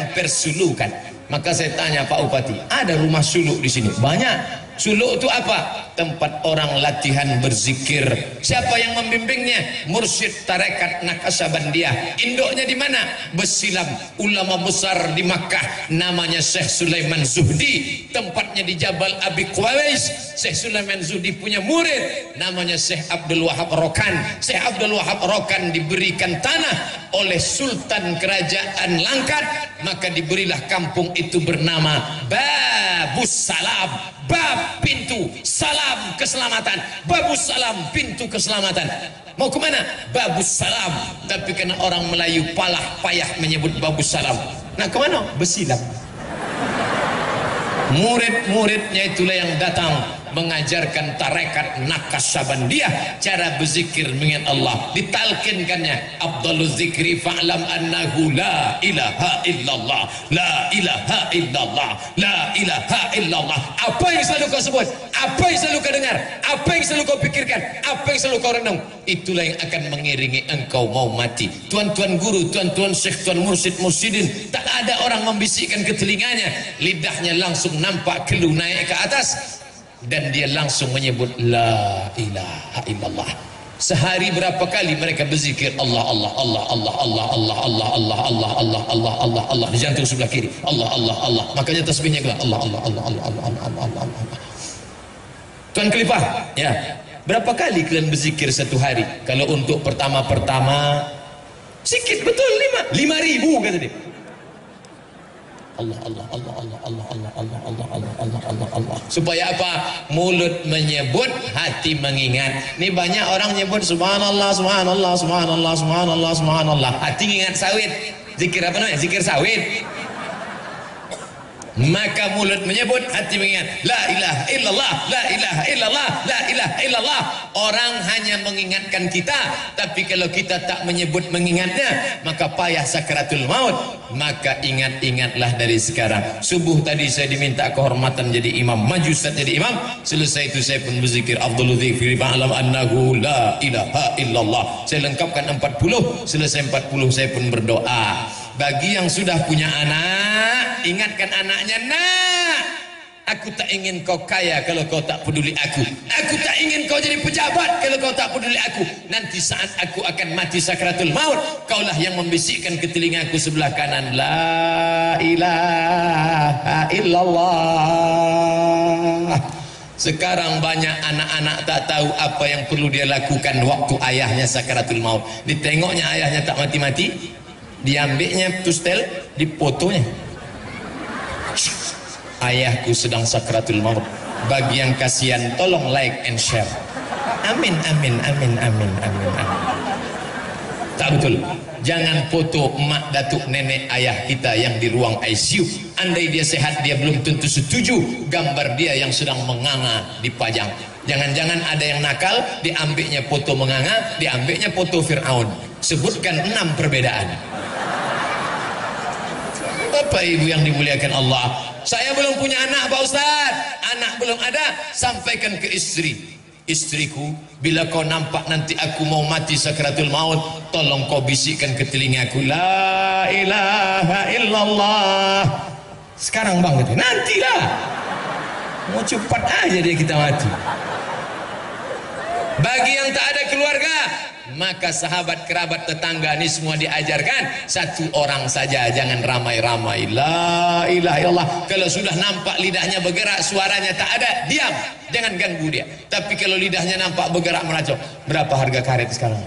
[SPEAKER 2] Maka saya tanya Pak Bupati, ada rumah suluk di sini? Banyak. Suluk itu apa? Tempat orang latihan berzikir. Siapa yang membimbingnya? Mursyid Tarekat Naqsyabandiyah. Induknya di mana? Besilam, ulama besar di Makkah, namanya Syekh Sulaiman Zuhdi. Tempatnya di Jabal Abi Quwais. Syekh Sulaiman Zuhdi punya murid, namanya Syekh Abdul Wahab Rokan. Syekh Abdul Wahab Rokan diberikan tanah oleh Sultan Kerajaan Langkat, maka diberilah kampung itu bernama Babus Salam. Bab, pintu, salam, keselamatan. Babus Salam, pintu keselamatan. Mau kemana? Babus Salam. Tapi karena orang Melayu payah menyebut Babus Salam, nah kemana? Besilam. Murid-muridnya itulah yang datang mengajarkan tarekat Naqsyabandiyah cara berzikir mengingat Allah. Ditalkinkannya, afdhaluz zikri fa'lam annahu la ilaha illallah, la ilaha illallah, la ilaha illallah. Apa yang selalu kau sebut, apa yang selalu kau dengar, apa yang selalu kau pikirkan, apa yang selalu kau renung, itulah yang akan mengiringi engkau mau mati. Tuan-tuan guru, tuan-tuan syekh, tuan mursyid, mursyidin, tak ada orang membisikkan ke telinganya, lidahnya langsung nampak kelu naik ke atas, dan dia langsung menyebut la ilaha illallah. Sehari berapa kali mereka berzikir Allah Allah Allah Allah Allah Allah Allah Allah Allah Allah Allah Allah Allah di jantung sebelah kiri, Allah Allah Allah. Makanya tasbihnya keluar Allah Allah Allah Allah Allah Allah Allah Allah. Tuan Khalifah, ya, berapa kali kalian berzikir satu hari? Kalau untuk pertama sikit betul, 5.000 kata dia. Allah Allah Allah Allah Allah Allah Allah Allah Allah Allah Allah Allah. Supaya apa? Mulut menyebut, hati mengingat. Ini banyak orang nyebut subhanallah subhanallah subhanallah subhanallah subhanallah, hati ingat sawit. Zikir apa namanya? Zikir sawit. Maka mulut menyebut, hati mengingat. La ilaha illallah, la ilaha illallah, la ilaha illallah. Orang hanya mengingatkan kita, tapi kalau kita tak menyebut mengingatnya, maka payah sakaratul maut. Maka ingat-ingatlah dari sekarang. Subuh tadi saya diminta kehormatan jadi imam, maju Ustaz jadi imam. Selesai itu saya pun berzikir afdhalul dzikri fa'lam annahu la ilaha illallah. Saya lengkapkan 40, selesai 40 saya pun berdoa. Bagi yang sudah punya anak, ingatkan anaknya, nak, aku tak ingin kau kaya kalau kau tak peduli aku. Aku tak ingin kau jadi pejabat kalau kau tak peduli aku. Nanti saat aku akan mati sakratul maut, kaulah yang membisikkan ke telingaku sebelah kanan, la ilaha illallah. Sekarang banyak anak-anak tak tahu apa yang perlu dia lakukan waktu ayahnya sakratul maut. Ditengoknya ayahnya tak mati-mati, diambilnya tustel, dipotonya, ayahku sedang sakratul maut. Bagi yang kasihan, tolong like and share. Amin amin amin amin amin amin. Tak betul. Jangan foto emak, datuk, nenek, ayah kita yang di ruang ICU. Andai dia sehat, dia belum tentu setuju gambar dia yang sedang menganga dipajang. Jangan-jangan ada yang nakal, diambilnya foto menganga, diambilnya foto Fir'aun. Sebutkan 6 perbedaan. Bapak ibu yang dimuliakan Allah, saya belum punya anak Pak Ustaz, anak belum ada. Sampaikan ke istri, istriku, bila kau nampak nanti aku mau mati sakratul maut, tolong kau bisikkan ke telingaku, la ilaha illallah. Sekarang bang, nantilah, mau cepat aja dia kita mati. Bagi yang tak ada keluarga, maka sahabat, kerabat, tetangga ini semua diajarkan satu orang saja, jangan ramai-ramai. La ilaha illallah. Kalau sudah nampak lidahnya bergerak, suaranya tak ada, diam, jangan ganggu dia. Tapi kalau lidahnya nampak bergerak meracau, berapa harga karet sekarang?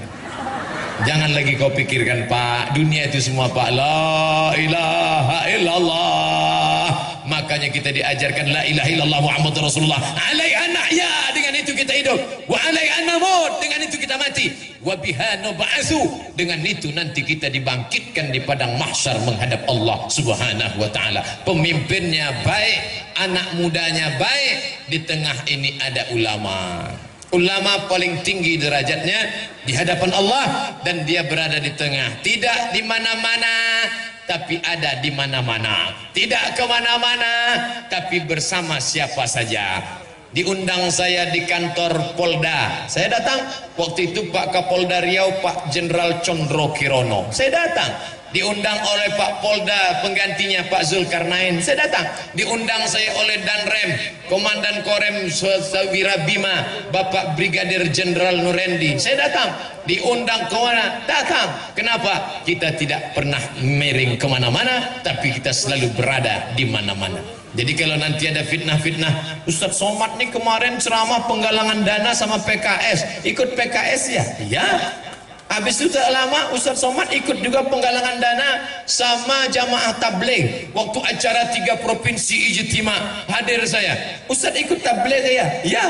[SPEAKER 2] Jangan lagi kau pikirkan, Pak, dunia itu semua, Pak. La ilaha illallah. Makanya kita diajarkan la ilaha illallah Muhammadur Rasulullah. Alaiha nahya, dengan itu kita hidup. Wa alaiha namut, dengan itu kita mati. Wa biha nub'atsu, dengan itu nanti kita dibangkitkan di padang mahsyar menghadap Allah Subhanahu wa taala. Pemimpinnya baik, anak mudanya baik, di tengah ini ada ulama. Ulama paling tinggi derajatnya di hadapan Allah, dan dia berada di tengah, tidak di mana-mana tapi ada di mana-mana, tidak kemana-mana tapi bersama siapa saja. Diundang saya di kantor Polda, saya datang. Waktu itu Pak Kapolda Riau, Pak Jenderal Condro Kirono, saya datang. Diundang oleh Pak Polda penggantinya Pak Zulkarnain, saya datang. Diundang saya oleh Danrem, Komandan Korem Sawira Bima, Bapak Brigadir Jenderal Nurendi, saya datang. Diundang ke mana? Datang. Kenapa? Kita tidak pernah miring kemana-mana, tapi kita selalu berada di mana-mana. Jadi kalau nanti ada fitnah-fitnah, Ustadz Somad nih kemarin ceramah penggalangan dana sama PKS, ikut PKS ya? Ya. Habis itu tak lama Ustadz Somad ikut juga penggalangan dana sama jamaah tabligh. Waktu acara 3 provinsi ijtima, hadir saya. Ustadz ikut tabligh ya? Ya.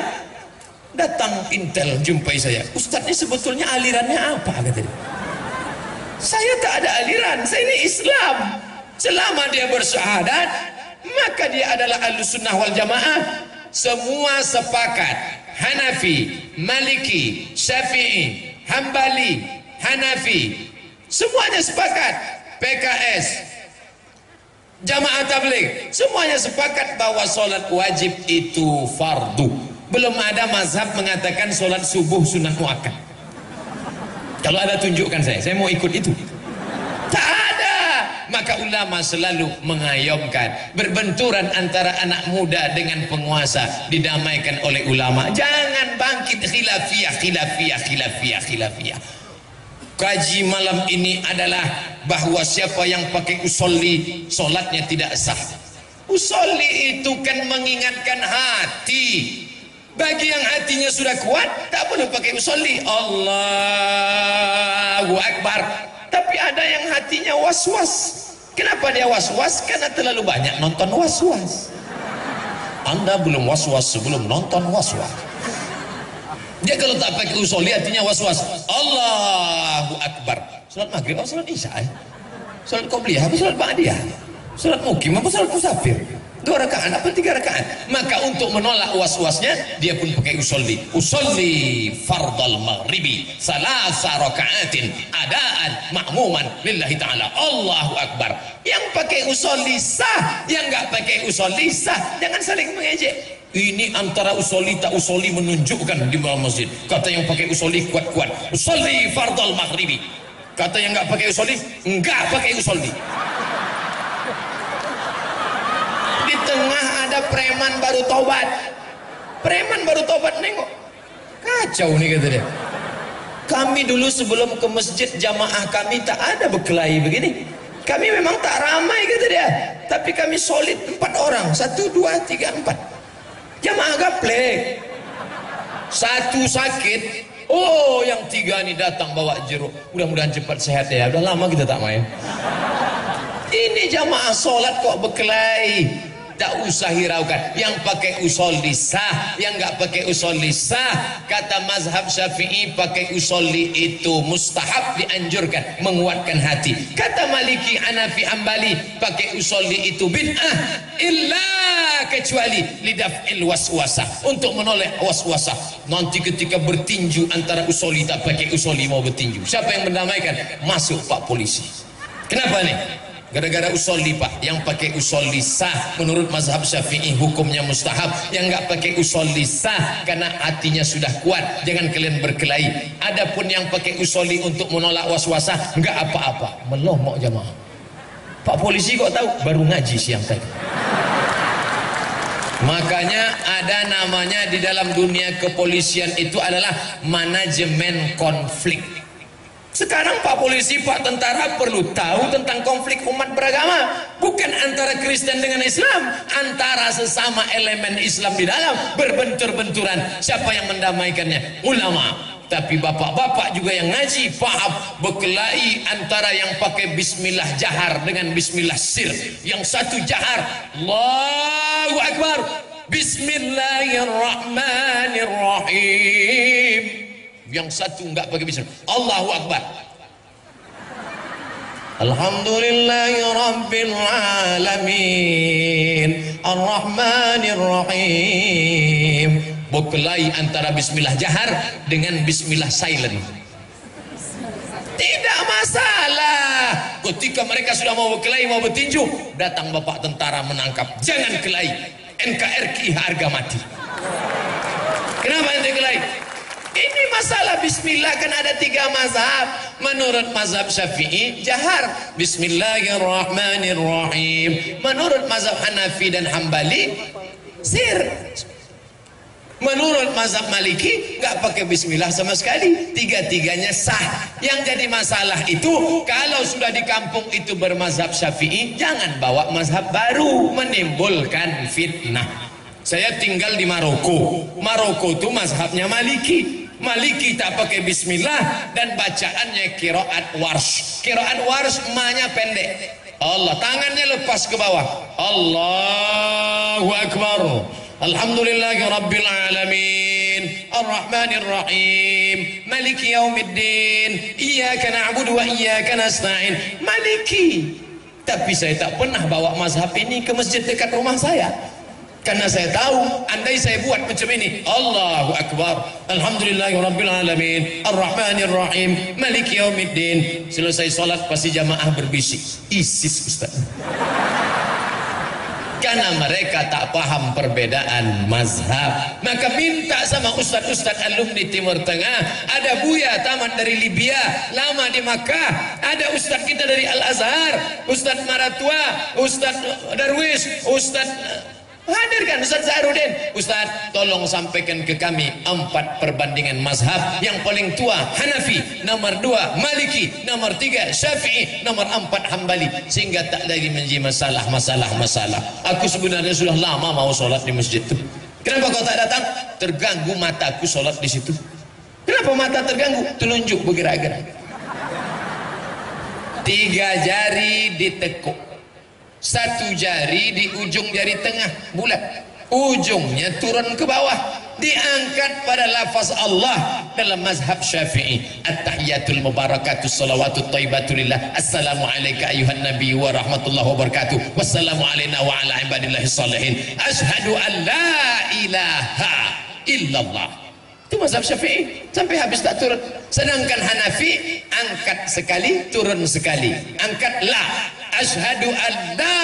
[SPEAKER 2] Datang intel jumpai saya. Ustadz ini sebetulnya alirannya apa? Kata dia. Saya tak ada aliran, saya ini Islam. Selama dia bersyahadat, maka dia adalah Ahlussunnah wal Jamaah. Semua sepakat, Hanafi, Maliki, Syafi'i, Hambali, Hanafi, semuanya sepakat. PKS, jamaah tabligh, semuanya sepakat bahwa solat wajib itu fardu. Belum ada mazhab mengatakan solat subuh sunat muakkad. Kalau ada tunjukkan saya mau ikut itu. Tak ada. Maka ulama selalu mengayomkan berbenturan antara anak muda dengan penguasa didamaikan oleh ulama. Jangan bangkit khilafiyah. Kaji malam ini adalah bahwa siapa yang pakai usolli solatnya tidak sah. Usolli itu kan mengingatkan hati. Bagi yang hatinya sudah kuat tak boleh pakai usolli. Allahu Akbar. Tapi ada yang hatinya was-was. Kenapa dia was-was? Karena terlalu banyak nonton was-was. Anda belum was-was sebelum nonton was-was. Dia kalau tak pakai usolli hatinya was-was. Allahu Akbar. Salat maghrib apa salat isya? Salat qobliyah apa salat ba'diyah? Salat mukim apa salat musafir? 2 rakaat apa 3 rakaat? Maka untuk menolak was-wasnya dia pun pakai usolli. Usolli fardal maghribi salasa rakaatin adaan ma'muman lillahi ta'ala. Allahu Akbar. Yang pakai usolli sah, yang enggak pakai usolli sah. Jangan saling mengejek. Ini antara usolli tak usolli menunjukkan di dalam masjid. Kata yang pakai usolli kuat-kuat, usolli fardal maghribi. Kata yang enggak pakai usolli, enggak pakai usolli. Di tengah ada preman baru tobat. Preman baru tobat nengok. Kacau nih kata dia. Kami dulu sebelum ke masjid jamaah kami tak ada berkelahi begini. Kami memang tak ramai kata dia. Tapi kami solid 4 orang. 1, 2, 3, 4. Jamaah gaplek. 1 sakit. Oh yang 3 ini datang bawa jeruk. Mudah-mudahan cepat sehat ya. Udah lama kita tak main. Ini jamaah solat kok berkelahi. Tak usah hiraukan. Yang pakai usolli sah, yang enggak pakai usolli sah. Kata mazhab Syafi'i pakai usolli itu mustahab, dianjurkan, menguatkan hati. Kata Maliki, Hanafi, Hambali pakai usolli itu bid'ah, illa kecuali lidaf'il waswasah, untuk menolak waswasah. Nanti ketika bertinju antara usolli tak pakai usolli mau bertinju, siapa yang mendamaikan? Masuk Pak polisi. Kenapa nih? Gara-gara usolli Pak. Yang pakai usolli sah menurut mazhab Syafi'i hukumnya mustahab. Yang enggak pakai usolli sah karena hatinya sudah kuat. Jangan kalian berkelahi. Adapun yang pakai usolli untuk menolak waswasah enggak apa-apa. Melomok jamaah. Pak polisi kok tahu? Baru ngaji siang tadi. Makanya ada namanya di dalam dunia kepolisian itu adalah manajemen konflik. Sekarang Pak Polisi, Pak Tentara perlu tahu tentang konflik umat beragama. Bukan antara Kristen dengan Islam, antara sesama elemen Islam di dalam berbentur-benturan. Siapa yang mendamaikannya? Ulama. Tapi bapak-bapak juga yang ngaji paham berkelahi antara yang pakai bismillah jahar dengan bismillah sir. Yang satu jahar, Allahu Akbar, Bismillahirrahmanirrahim. Yang satu enggak pakai bismillah, Allahu Akbar, Alhamdulillahi Rabbil Alamin Ar-Rahmanir-Rahim. Berkelahi antara bismillah jahar dengan bismillah silent. Tidak masalah. Ketika mereka sudah mau berkelahi, mau bertinju, datang bapak tentara menangkap. Jangan kelahi, NKRI harga mati. Kenapa ente kelahi? Ini masalah bismillah, kan ada 3 mazhab. Menurut mazhab Syafi'i jahar Bismillahirrahmanirrahim. Menurut mazhab Hanafi dan Hambali sir. Menurut mazhab Maliki nggak pakai bismillah sama sekali. Tiga-tiganya sah. Yang jadi masalah itu kalau sudah di kampung itu bermazhab Syafi'i, jangan bawa mazhab baru, menimbulkan fitnah. Saya tinggal di Maroko. Maroko itu mazhabnya Maliki. Maliki tak pakai bismillah dan bacaannya qiraat warsh. Qiraat warsh ma-nya pendek. Allah, tangannya lepas ke bawah. Allahu Akbar. Alhamdulillahi Rabbil Alamin Ar-Rahmanir-Rahim Maliki Yaumiddin Iyyaka na'budu wa iyyaka nasta'in. Maliki. Tapi saya tak pernah bawa mazhab ini ke masjid dekat rumah saya, karena saya tahu andai saya buat macam ini, Allahu Akbar, Alhamdulillahi Rabbil Alamin Ar-Rahmanir-Rahim Maliki Yaumiddin, selesai solat pasti jamaah berbisik, ISIS Ustaz. Karena mereka tak paham perbedaan mazhab. Maka minta sama ustaz-ustaz alumni Timur Tengah. Ada Buya tamat dari Libya, lama di Makkah. Ada ustaz kita dari Al-Azhar, Ustaz Maratua, Ustaz Darwis, Ustaz hadirkan Ustaz Zahrudin. Ustaz, tolong sampaikan ke kami 4 perbandingan mazhab. Yang paling tua Hanafi, nomor 2 Maliki, nomor 3 Syafi'i, nomor 4 Hambali, sehingga tak lagi menjadi masalah. Aku sebenarnya sudah lama mau sholat di masjid itu. Kenapa kau tak datang? Terganggu mataku sholat di situ. Kenapa mata terganggu? Telunjuk bergerak-gerak. 3 jari ditekuk, 1 jari di ujung jari tengah bulat, ujungnya turun ke bawah, diangkat pada lafaz Allah. Dalam mazhab Syafi'i, at-tahiyatul mubarakatus salawatut thayyibatulillah, assalamu alayka ayuhan nabi wa rahmatullahi wa barakatuh, wassalamu alayna wa ala ibadillahis salihin, asyhadu an la ilaha illallah. Itu mazhab Syafi'i, sampai habis tak turun. Sedangkan Hanafi angkat sekali, turun sekali, angkat la, asyhadu an la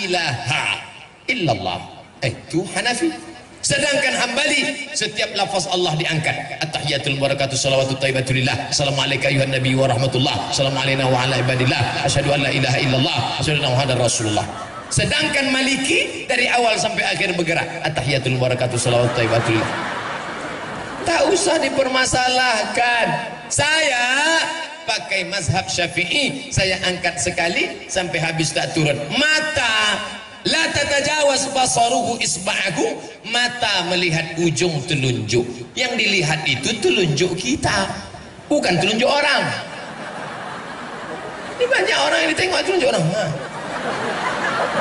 [SPEAKER 2] ilaha illallah. Itu Hanafi. Sedangkan Hambali setiap lafaz Allah diangkat. At-tahiyatul barakatuh salawatut thayyibatulillah, assalamu alayka ayuhan nabi wa rahmatullah, assalamu alayna wa ala ibadillah, asyhadu an la ilaha illallah, asyhadu anna muhammadar rasulullah. Sedangkan Maliki dari awal sampai akhir bergerak. At-tahiyatul barakatuh salawatut thayyibatulillah. Tak usah dipermasalahkan. Saya pakai mazhab Syafi'i, saya angkat sekali sampai habis tak turun. Mata la tatajawaz basaruhu isba'ahu, mata melihat ujung telunjuk. Yang dilihat itu telunjuk kita, bukan telunjuk orang. Ini banyak orang yang ditengok telunjuk orang.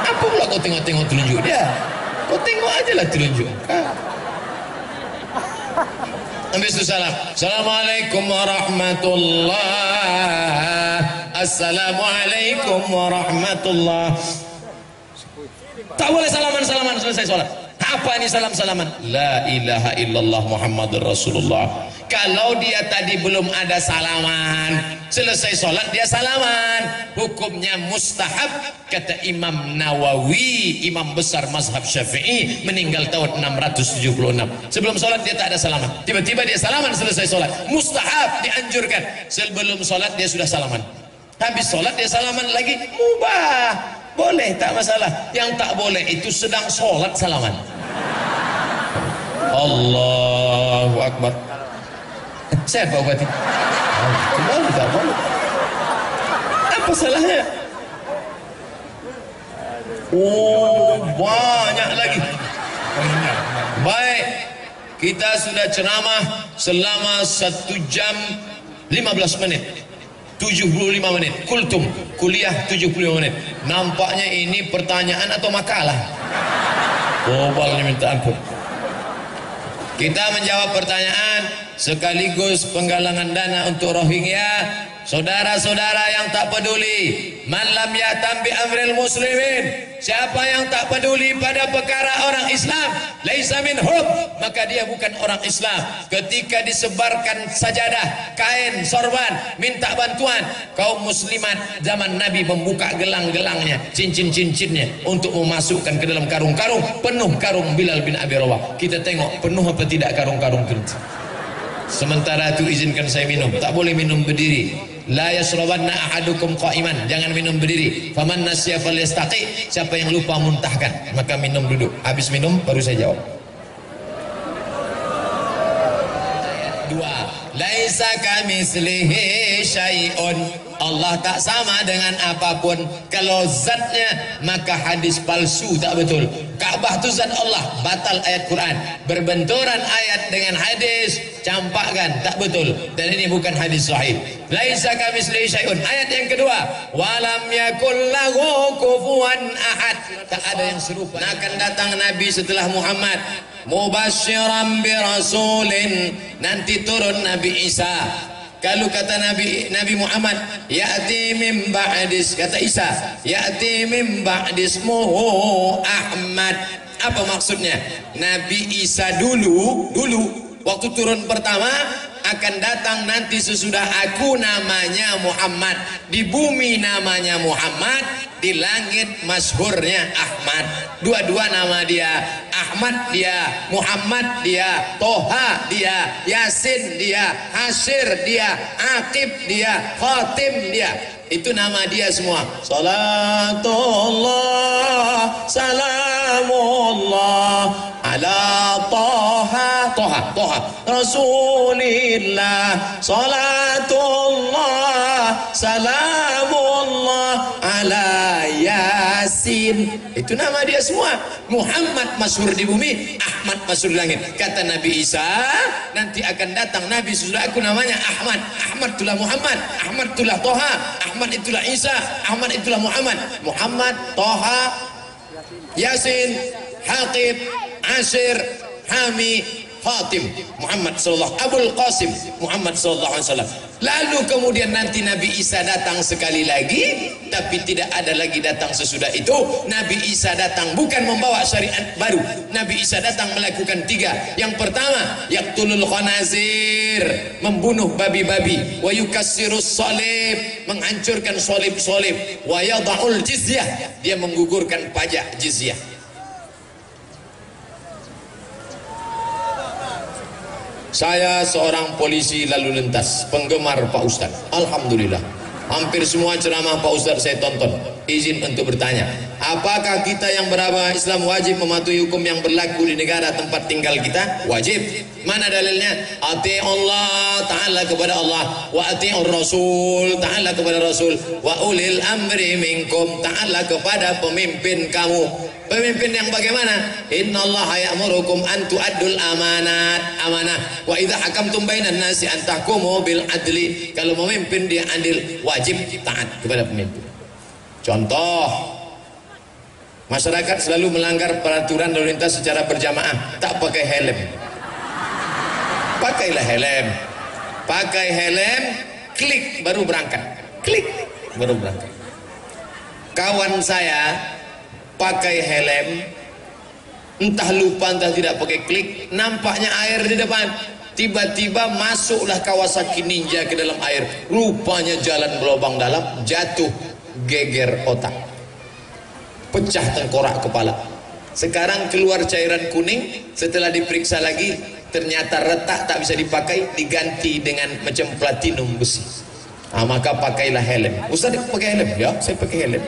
[SPEAKER 2] Apa pula kau tengok-tengok telunjuk dia? Kau tengok aja lah telunjuk. Habis itu salam. Assalamualaikum warahmatullah. Assalamualaikum warahmatullah. Tak boleh salaman-salaman selesai sholat. Apa ini salam-salaman? La ilaha illallah Muhammadur Rasulullah. Kalau dia tadi belum ada salaman, selesai sholat dia salaman, hukumnya mustahab. Kata Imam Nawawi, imam besar mazhab Syafi'i, meninggal tahun 676. Sebelum sholat dia tak ada salaman, tiba-tiba dia salaman selesai sholat. Mustahab, dianjurkan. Sebelum sholat dia sudah salaman, habis sholat dia salaman lagi, mubah, boleh, tak masalah. Yang tak boleh itu sedang sholat salaman. Allahu Akbar. Sehat Pak Bupati? Kembali tak boleh. Apa salahnya? Oh, banyak lagi. Baik, kita sudah ceramah selama 1 jam 15 menit, 75 menit. Kultum, kuliah 75 menit. Nampaknya ini pertanyaan atau makalah. Bobalnya minta ampun. Kita menjawab pertanyaan sekaligus penggalangan dana untuk Rohingya. Saudara-saudara yang tak peduli, man lam yatam bi amril muslimin, siapa yang tak peduli pada perkara orang Islam, laisa minhum, maka dia bukan orang Islam. Ketika disebarkan sajadah, kain, sorban, minta bantuan, kaum muslimat zaman Nabi membuka gelang-gelangnya, cincin-cincinnya untuk memasukkan ke dalam karung-karung. Penuh karung Bilal bin Abi Rawah. Kita tengok penuh apa tidak karung-karung itu. Sementara itu izinkan saya minum, tak boleh minum berdiri. La yasrabanna ahadukum qa'iman, jangan minum berdiri. Faman nasiya falyastaqi, siapa yang lupa muntahkan, maka minum duduk. Habis minum baru saya jawab. 2. Laisa kamitslihi syai'un, Allah tak sama dengan apapun. Kalau zatnya maka hadis palsu, tak betul. Ka'bah itu zat Allah, batal ayat Quran. Berbenturan ayat dengan hadis, campakkan, tak betul. Dan ini bukan hadis sahih. Laisa kamitslihi syai'un. Ayat yang kedua, walam yakul lahu kufuwan ahad, tak ada yang serupa. Akan datang Nabi setelah Muhammad, mubasyiran bi rasulin, nanti turun Nabi Isa. Kalau kata Nabi Muhammad, ya'ti min ba'dis, kata Isa, ya'ti min ba'dismuhu Ahmad. Apa maksudnya? Nabi Isa dulu waktu turun pertama, akan datang nanti sesudah aku, namanya Muhammad. Di bumi namanya Muhammad, di langit masyhurnya Ahmad. Dua-dua nama dia, Ahmad dia, Muhammad dia, Toha dia, Yasin dia, Hasyir dia, Aqib dia, Khatim dia. Itu nama dia semua. Salatullah salamullah ala Toha Rasulillah. Salatullah salamullah ala Yasin. Itu nama dia semua. Muhammad masyhur di bumi, Ahmad masyhur di langit. Kata Nabi Isa, nanti akan datang Nabi sesudah aku, namanya Ahmad. Ahmad itulah Muhammad, Ahmad itulah Toha, Ahmad itulah Isa, Ahmad itulah Muhammad. Muhammad, Toha, Yasin, Haqib, Asyir, Hami, Fatim, Muhammad sallallahu Abul Qasim, Muhammad sallallahu alaihi wasallam. Lalu kemudian nanti Nabi Isa datang sekali lagi, tapi tidak ada lagi datang sesudah itu. Nabi Isa datang bukan membawa syariat baru. Nabi Isa datang melakukan 3. Yang pertama, yaqtulul khanazir, membunuh babi-babi, wa yukassirus salib, menghancurkan salib-salib, wa yada'ul jizyah, dia menggugurkan pajak jizyah. Saya seorang polisi lalu lintas, penggemar Pak Ustadz. Alhamdulillah, hampir semua ceramah Pak Ustadz saya tonton. Izin untuk bertanya, apakah kita yang beragama Islam wajib mematuhi hukum yang berlaku di negara tempat tinggal kita? Wajib. Mana dalilnya? Ati Allah, ta'ala kepada Allah, wa ati'ur Rasul, ta'ala kepada Rasul, wa ulil amri minkum, ta'ala kepada pemimpin kamu. Pemimpin yang bagaimana? Innallaha ya'murukum an tu'addul amanah. Wa idza hakamtum bainan nasi an tahkumu bil adli. Kalau memimpin dia adil, wajib taat kepada pemimpin. Contoh, masyarakat selalu melanggar peraturan lalu lintas secara berjamaah, tak pakai helm. Pakailah helm. Pakai helm, klik baru berangkat. Klik baru berangkat. Kawan saya pakai helm, entah lupa entah tidak pakai klik, nampaknya air di depan, tiba-tiba masuklah Kawasaki Ninja ke dalam air, rupanya jalan berlubang dalam, jatuh, geger otak, pecah tengkorak kepala. Sekarang keluar cairan kuning, setelah diperiksa lagi ternyata retak, tak bisa dipakai, diganti dengan macam platinum besi. Maka pakailah helm. Ustaz pakai helm? Ya, saya pakai helm.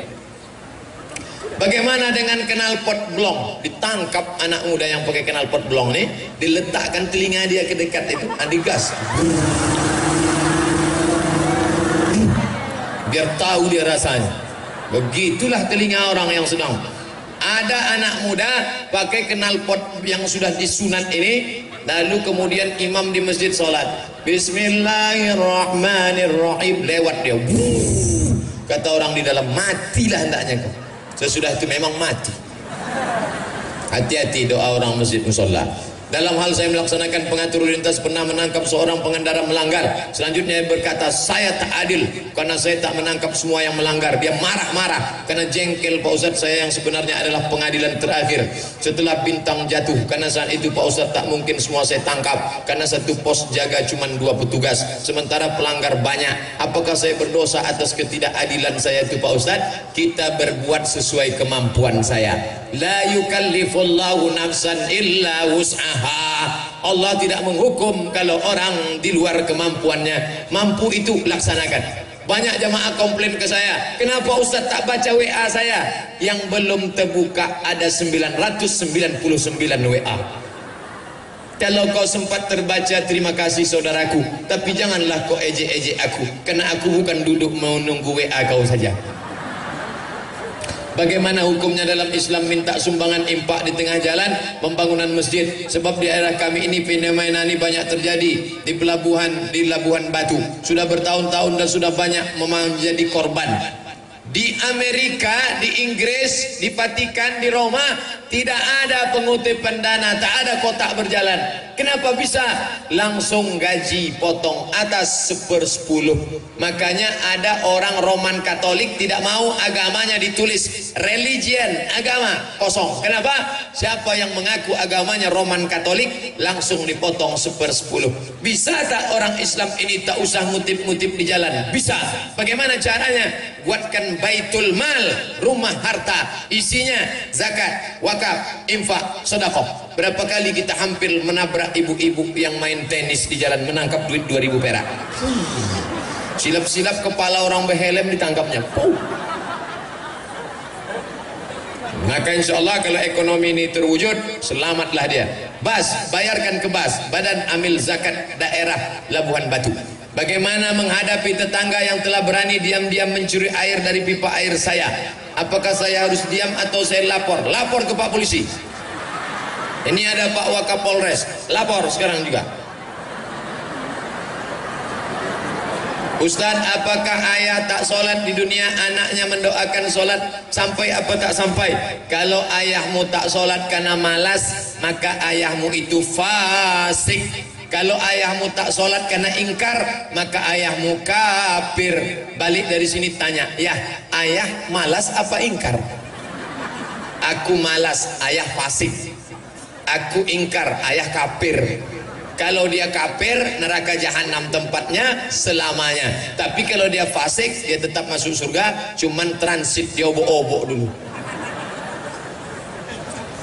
[SPEAKER 2] Bagaimana dengan knalpot blong? Ditangkap anak muda yang pakai knalpot blong nih, diletakkan telinga dia ke dekat itu, digas. Biar tahu dia rasanya. Begitulah telinga orang yang sedang. Ada anak muda pakai knalpot yang sudah disunat ini, lalu kemudian imam di masjid sholat, Bismillahirrahmanirrahim, lewat dia. Kata orang di dalam, matilah hendaknya kau. Sesudah itu memang mati. Hati-hati doa orang masjid musola. Dalam hal saya melaksanakan pengatur lalu lintas pernah menangkap seorang pengendara melanggar. Selanjutnya dia berkata, saya tak adil karena saya tak menangkap semua yang melanggar. Dia marah-marah karena jengkel Pak Ustadz, saya yang sebenarnya adalah pengadilan terakhir setelah bintang jatuh. Karena saat itu Pak Ustadz tak mungkin semua saya tangkap karena satu pos jaga cuma 2 petugas, sementara pelanggar banyak. Apakah saya berdosa atas ketidakadilan saya itu Pak Ustadz? Kita berbuat sesuai kemampuan saya. La yukallifullahu nafsan illa wus'aha. Allah tidak menghukum kalau orang di luar kemampuannya. Mampu itu laksanakan. Banyak jamaah komplain ke saya, kenapa Ustaz tak baca WA saya? Yang belum terbuka ada 999 WA. Kalau kau sempat terbaca, terima kasih saudaraku, tapi janganlah kau ejek-ejek aku, karena aku bukan duduk menunggu WA kau saja. Bagaimana hukumnya dalam Islam minta sumbangan impak di tengah jalan pembangunan masjid? Sebab di daerah kami ini fenomena ini banyak terjadi di pelabuhan, di Labuan Batu. Sudah bertahun-tahun dan sudah banyak menjadi korban. Di Amerika, di Inggris, di Vatikan, di Roma tidak ada pengutipan dana, tak ada kotak berjalan. Kenapa bisa? Langsung gaji potong atas 1/10. Makanya ada orang Roman Katolik tidak mau agamanya ditulis religion, agama, kosong. Kenapa? Siapa yang mengaku agamanya Roman Katolik langsung dipotong 1/10. Bisa tak orang Islam ini tak usah ngutip-ngutip di jalan? Bisa. Bagaimana caranya? Buatkan baitul mal, rumah harta, isinya zakat, wakaf, infak, sedekah. Berapa kali kita hampir menabrak ibu-ibu yang main tenis di jalan menangkap duit 2000 perak. Silap-silap kepala orang berhelm ditangkapnya. Maka insya Allah kalau ekonomi ini terwujud, selamatlah dia. BAS, bayarkan ke BAS, Badan Amil Zakat Daerah Labuhan Batu. Bagaimana menghadapi tetangga yang telah berani diam-diam mencuri air dari pipa air saya? Apakah saya harus diam atau saya lapor? Lapor ke Pak Polisi. Ini ada Pak Wakapolres, lapor sekarang juga. Ustaz, apakah ayah tak sholat di dunia, anaknya mendoakan sholat, sampai apa tak sampai? Kalau ayahmu tak sholat karena malas, maka ayahmu itu fasik. Kalau ayahmu tak sholat karena ingkar, maka ayahmu kafir. Balik dari sini tanya, ya ayah malas apa ingkar? Aku malas, ayah fasik. Aku ingkar, ayah kafir. Kalau dia kafir, neraka jahanam tempatnya selamanya. Tapi kalau dia fasik, dia tetap masuk surga, cuman transit dia obok-obok dulu.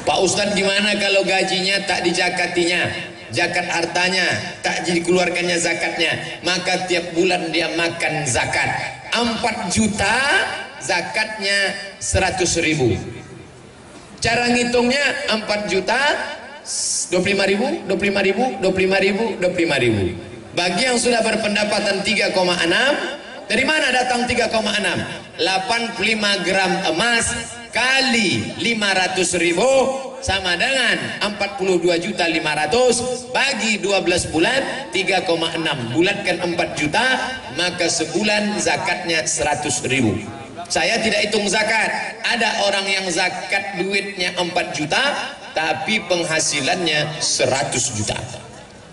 [SPEAKER 2] Pak Ustadz, gimana kalau gajinya tak dijakatinya? Zakat hartanya tak dikeluarkannya zakatnya, maka tiap bulan dia makan zakat 4 juta, zakatnya 100.000. Cara ngitungnya 4 juta 25.000, 25.000, 25.000, 25.000. Bagi yang sudah berpendapatan 3,6, dari mana datang 3,6? 85 gram emas kali 500.000 sama dengan 42.500.000 bagi 12 bulan 3,6, bulatkan 4 juta, maka sebulan zakatnya 100.000. Saya tidak hitung zakat. Ada orang yang zakat duitnya 4 juta tapi penghasilannya 100 juta.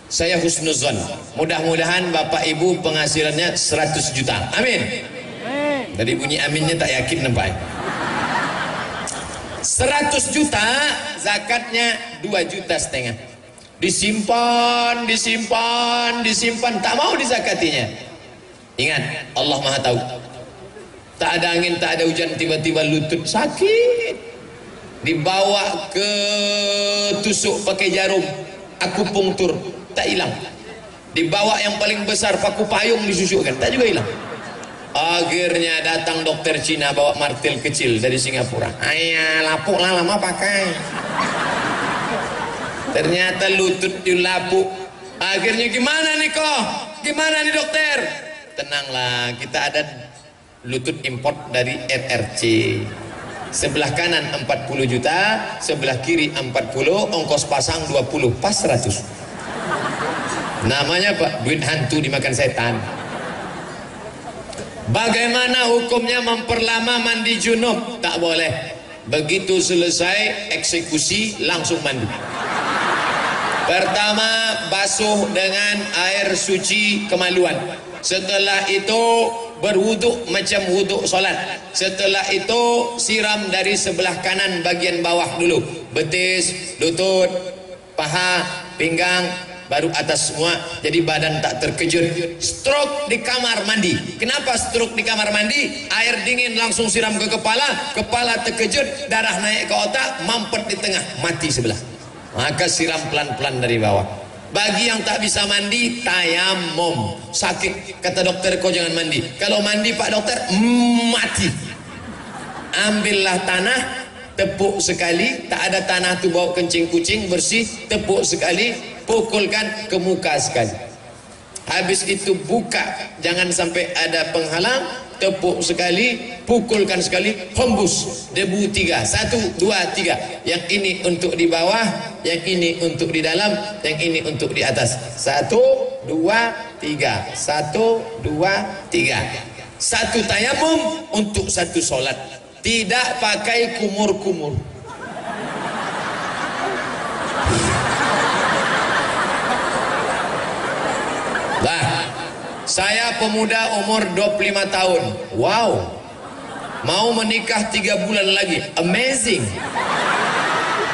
[SPEAKER 2] Saya husnuzon, mudah-mudahan Bapak Ibu penghasilannya 100 juta. Amin. Dari bunyi aminnya tak yakin nampak. 100 juta zakatnya 2,5 juta. Disimpan, disimpan, disimpan, tak mau dizakatinya. Ingat, Allah Maha tahu. Tak ada angin, tak ada hujan, tiba-tiba lutut sakit, dibawa ke tusuk pakai jarum, akupunktur, tak hilang. Dibawa yang paling besar, paku payung disusukkan, tak juga hilang. Akhirnya datang dokter Cina bawa martil kecil dari Singapura. Ayah, lapuk lah lama pakai. Ternyata lutut dilapuk. Akhirnya gimana nih kok? Gimana nih dokter? Tenanglah, kita ada lutut import dari RRC. Sebelah kanan 40 juta, sebelah kiri 40, ongkos pasang 20, pas 100. Namanya Pak, duit hantu dimakan setan. Bagaimana hukumnya memperlama mandi junub? Tak boleh. Begitu selesai eksekusi langsung mandi. Pertama basuh dengan air suci kemaluan. Setelah itu berwuduk macam wuduk solat. Setelah itu siram dari sebelah kanan bagian bawah dulu. Betis, lutut, paha, pinggang, baru atas semua. Jadi badan tak terkejut. Stroke di kamar mandi. Kenapa stroke di kamar mandi? Air dingin langsung siram ke kepala. Kepala terkejut, darah naik ke otak, mampet di tengah, mati sebelah. Maka siram pelan-pelan dari bawah. Bagi yang tak bisa mandi, tayamum. Sakit, kata dokter, kau jangan mandi. Kalau mandi Pak Dokter, mati. Ambillah tanah, tepuk sekali. Tak ada tanah tu bawa kencing kucing, bersih. Tepuk sekali, pukulkan ke muka sekali. Habis itu buka, jangan sampai ada penghalang. Tepuk sekali, pukulkan sekali, hembus debu 3, 1, 2, 3. Yang ini untuk di bawah, yang ini untuk di dalam, yang ini untuk di atas. 1, 2, 3, 1, 2, 3. Satu tayamum untuk satu solat. Tidak pakai kumur-kumur. Saya pemuda umur 25 tahun. Wow. Mau menikah 3 bulan lagi. Amazing.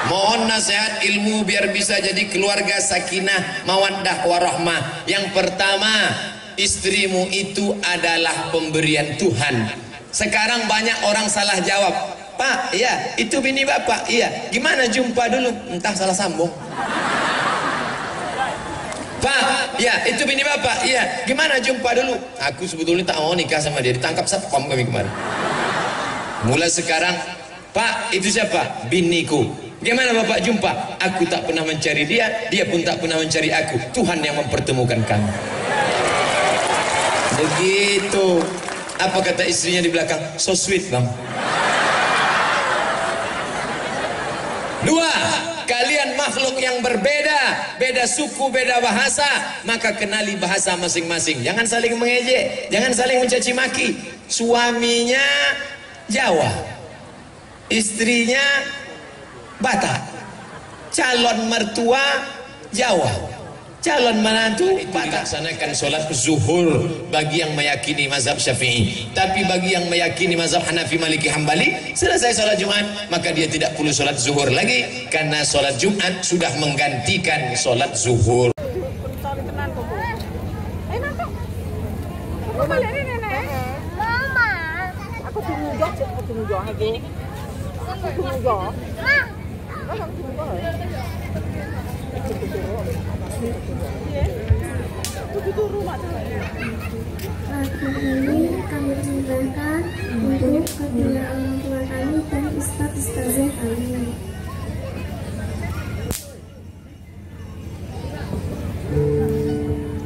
[SPEAKER 2] Mohon nasihat ilmu biar bisa jadi keluarga sakinah, mawaddah, warahmah. Yang pertama, istrimu itu adalah pemberian Tuhan. Sekarang banyak orang salah jawab. Pak, iya, itu bini bapak. Iya. Gimana jumpa dulu? Entah salah sambung. Pak, ya itu bini bapak. Iya, gimana jumpa dulu? Aku sebetulnya tak mau nikah sama dia, ditangkap satpam kami kemarin. Mulai sekarang, Pak, itu siapa? Biniku. Gimana bapak jumpa? Aku tak pernah mencari dia, dia pun tak pernah mencari aku. Tuhan yang mempertemukan kami. Begitu. Apa kata istrinya di belakang? So sweet bang. 2. Kalian makhluk yang berbeda, beda suku, beda bahasa, maka kenali bahasa masing-masing. Jangan saling mengejek, jangan saling mencaci maki. Suaminya Jawa, istrinya Batak, calon mertua Jawa, calon menantu Batak. Laksanakan sholat zuhur bagi yang meyakini mazhab Syafi'i. Tapi bagi yang meyakini mazhab Hanafi, Maliki, Hambali, selesai sholat Jumat maka dia tidak perlu sholat zuhur lagi, karena sholat Jumat sudah menggantikan sholat zuhur.
[SPEAKER 3] Lagu ini kami persembahkan untuk kedua orang tua kami dan ustaz-ustazah kami.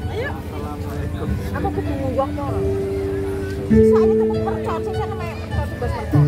[SPEAKER 4] Ayo. Aku ketemu dokter. Bisa aja tepuk percot, saya namanya tugas percot.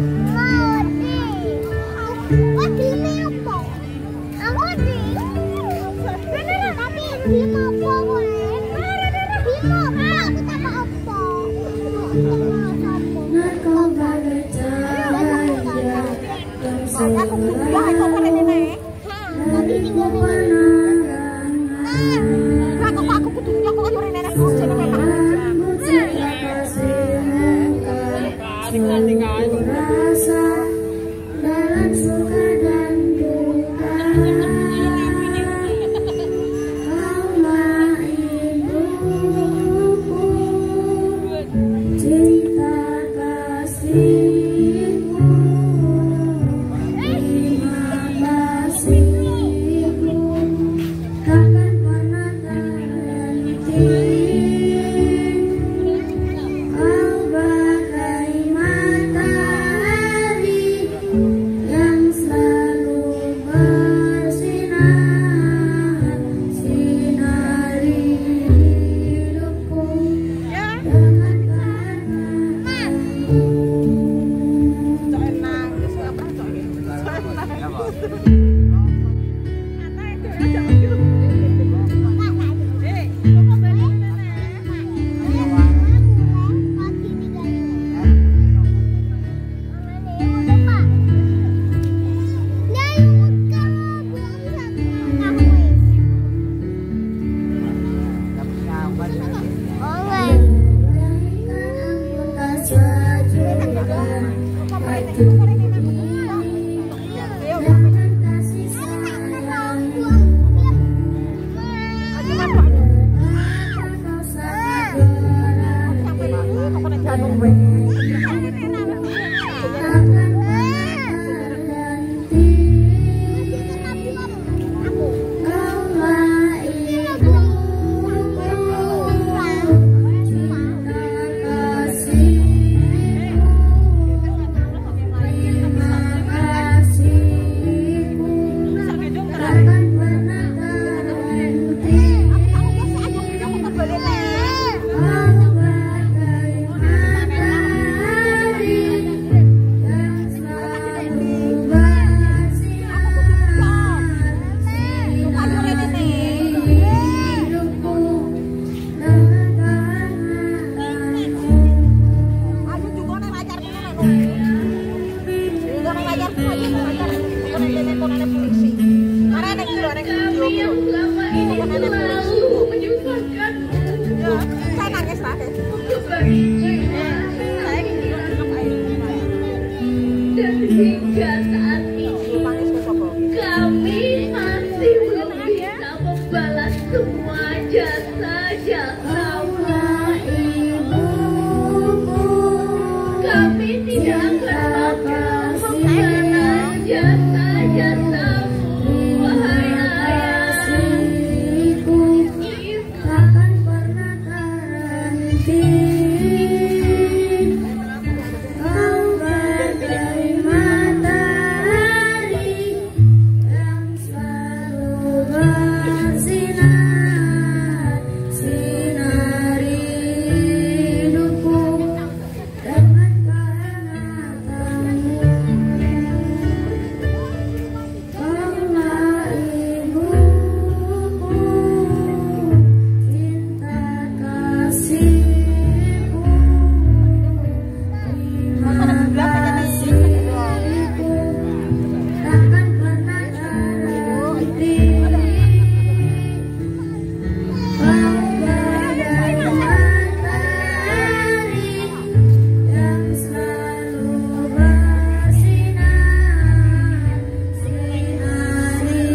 [SPEAKER 3] Dan hingga saat ini kami masih belum bisa membalas semua jasa-jasamu. Kami tidak akan membalas jasa-jasamu, wahai ayah.
[SPEAKER 5] Takkan pernah terhenti. Kau bagai matahari yang selalu bersinar, sinari hidupku dengan kehangatanmu. Kaulah ibuku, cinta kasihku, terima kasihku, takkan pernah terhenti. Kau bagai matahari yang selalu bersinar, sinari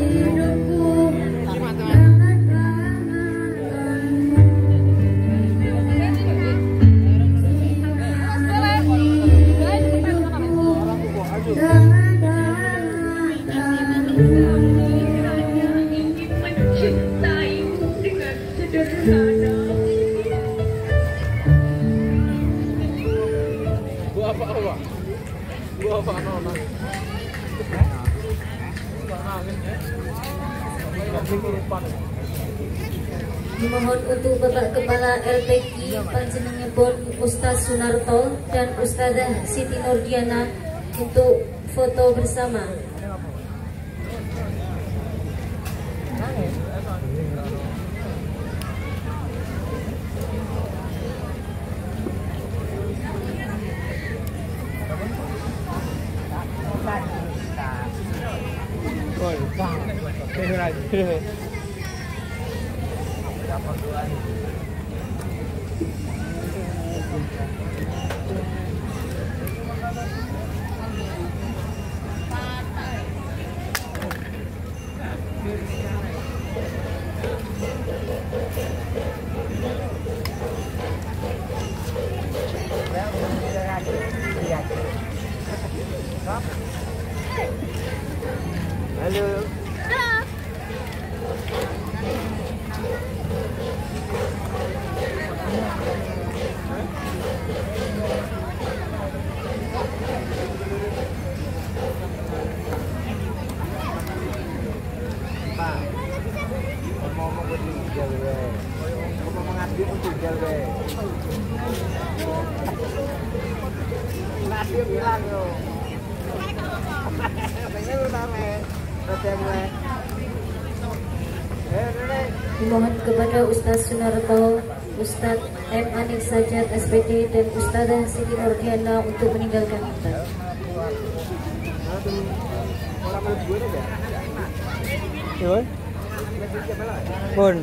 [SPEAKER 5] hidupku dengan
[SPEAKER 3] Ingin mencintaimu dengan sederhana.
[SPEAKER 5] Dimohon untuk Bapak Kepala LPK panjenenganipun Ustaz Sunarto dan Ustazah Siti Nurdiana untuk foto bersama. Dimohon kepada Ustaz Sunarto, Ustaz M. Anik Sajat SPD dan Ustazah Siti Nurdiana untuk meninggalkan tempat.
[SPEAKER 6] Pun.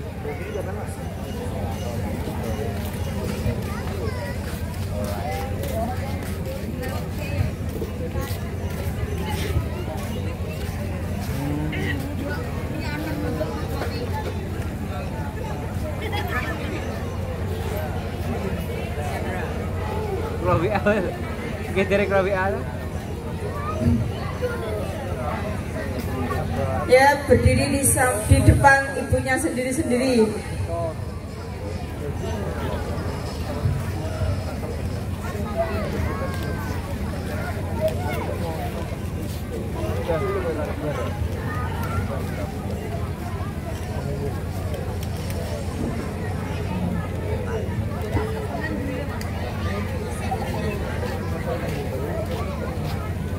[SPEAKER 7] Rabi awal, kita Rabi awal.
[SPEAKER 4] Ya, berdiri di depan ibunya sendiri-sendiri.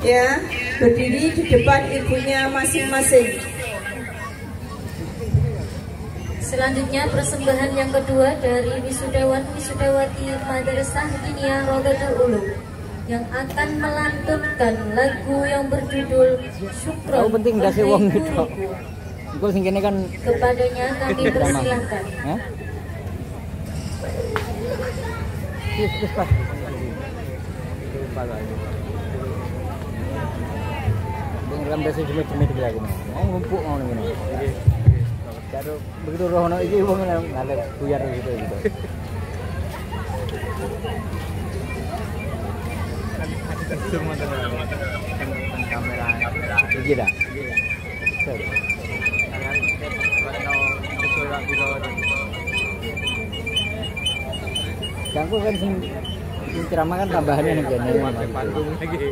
[SPEAKER 4] Ya, berdiri di depan ibunya masing-masing.
[SPEAKER 5] Selanjutnya persembahan yang kedua dari wisudawan wisudawati Madrasah Diniyah Rodatul Ulum. yang akan melantunkan lagu yang berjudul Syukron.
[SPEAKER 7] Tahu penting dasi wong gitu. Iku sing kene kan
[SPEAKER 5] Kepadanya kami persilahkan.
[SPEAKER 7] Hah? Yes, Pak. Dengan dasi cemit-cemit iki aku. Mau ngumpuk ngono ngene. Karo begitu rono iki wong ngalih buyar gitu. Semua kamera iki dah. Aku kan sing ceramah kan tambahannya nih kene panggung lagi.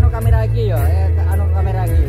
[SPEAKER 7] Kamera lagi ya, kamera lagi.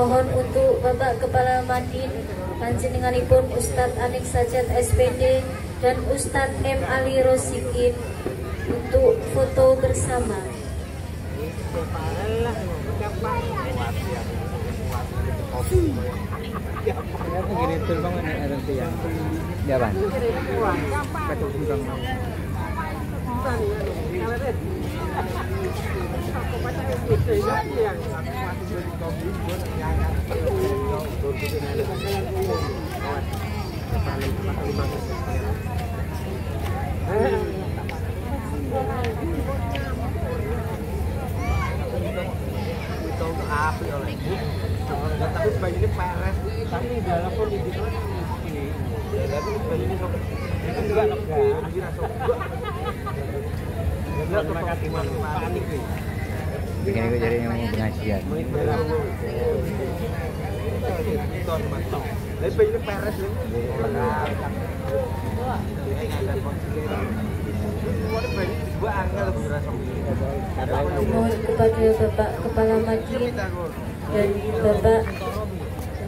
[SPEAKER 5] Mohon untuk Bapak Kepala Madin panjenenganipun Ustadz Anik Sajat SPD dan Ustadz M. Ali Rosikin untuk foto bersama.
[SPEAKER 6] Tapi baju ini peres, tapi dalam pun ini tapi baju ini itu juga lega,
[SPEAKER 7] bikin itu jadi yang pengajian.
[SPEAKER 6] Tapi baju ini peres nih.
[SPEAKER 5] Mohon kepada Bapak Kepala Madin dan Bapak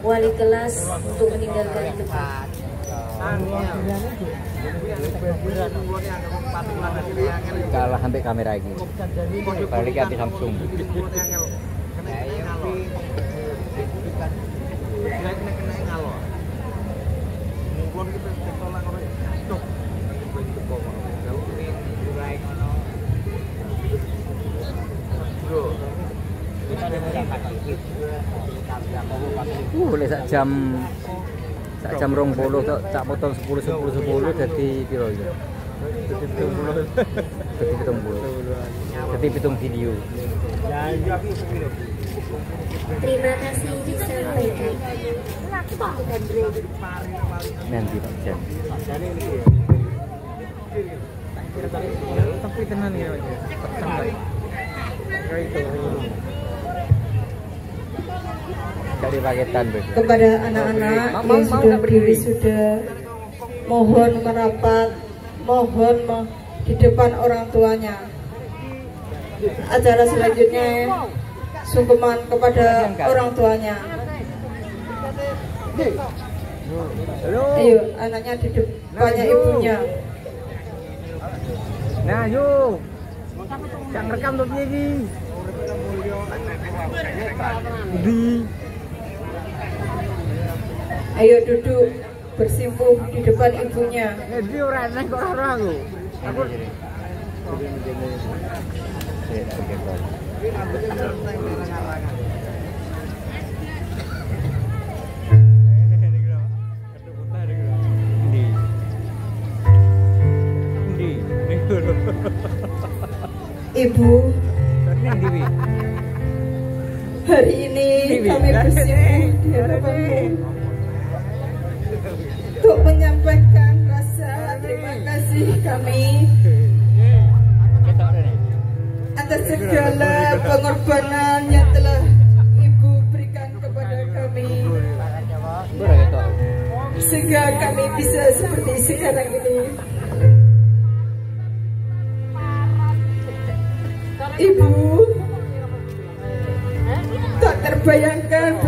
[SPEAKER 5] Wali kelas untuk meninggalkan tempat.
[SPEAKER 7] Kalah sampai kamera lagi. Balik ke Samsung. Boleh sak jam 20 tok tak potong 10 jadi piro iki? Jadi 70. Jadi pitung video.
[SPEAKER 3] Terima kasih disampaikan.
[SPEAKER 7] Nanti Pak Jan. Tapi tenan ya. Cari paketan
[SPEAKER 4] kepada anak-anak yang sudah berwisuda, mohon merapat, mohon di depan orang tuanya. Acara selanjutnya sungkeman kepada orang tuanya. Ayo, anaknya di depannya ibunya.
[SPEAKER 7] Nah, yuk. Jangan rekam tuh ini.
[SPEAKER 4] Ayo duduk bersimpuh di depan ibunya.
[SPEAKER 7] Jadi orang naik kok orang aku. Aku.
[SPEAKER 4] Ibu, hari ini kami bersimpuh di hadapanmu untuk menyampaikan rasa terima kasih kami atas segala pengorbanan yang telah Ibu berikan kepada kami, sehingga kami bisa seperti sekarang ini. Ibu, tak terbayangkan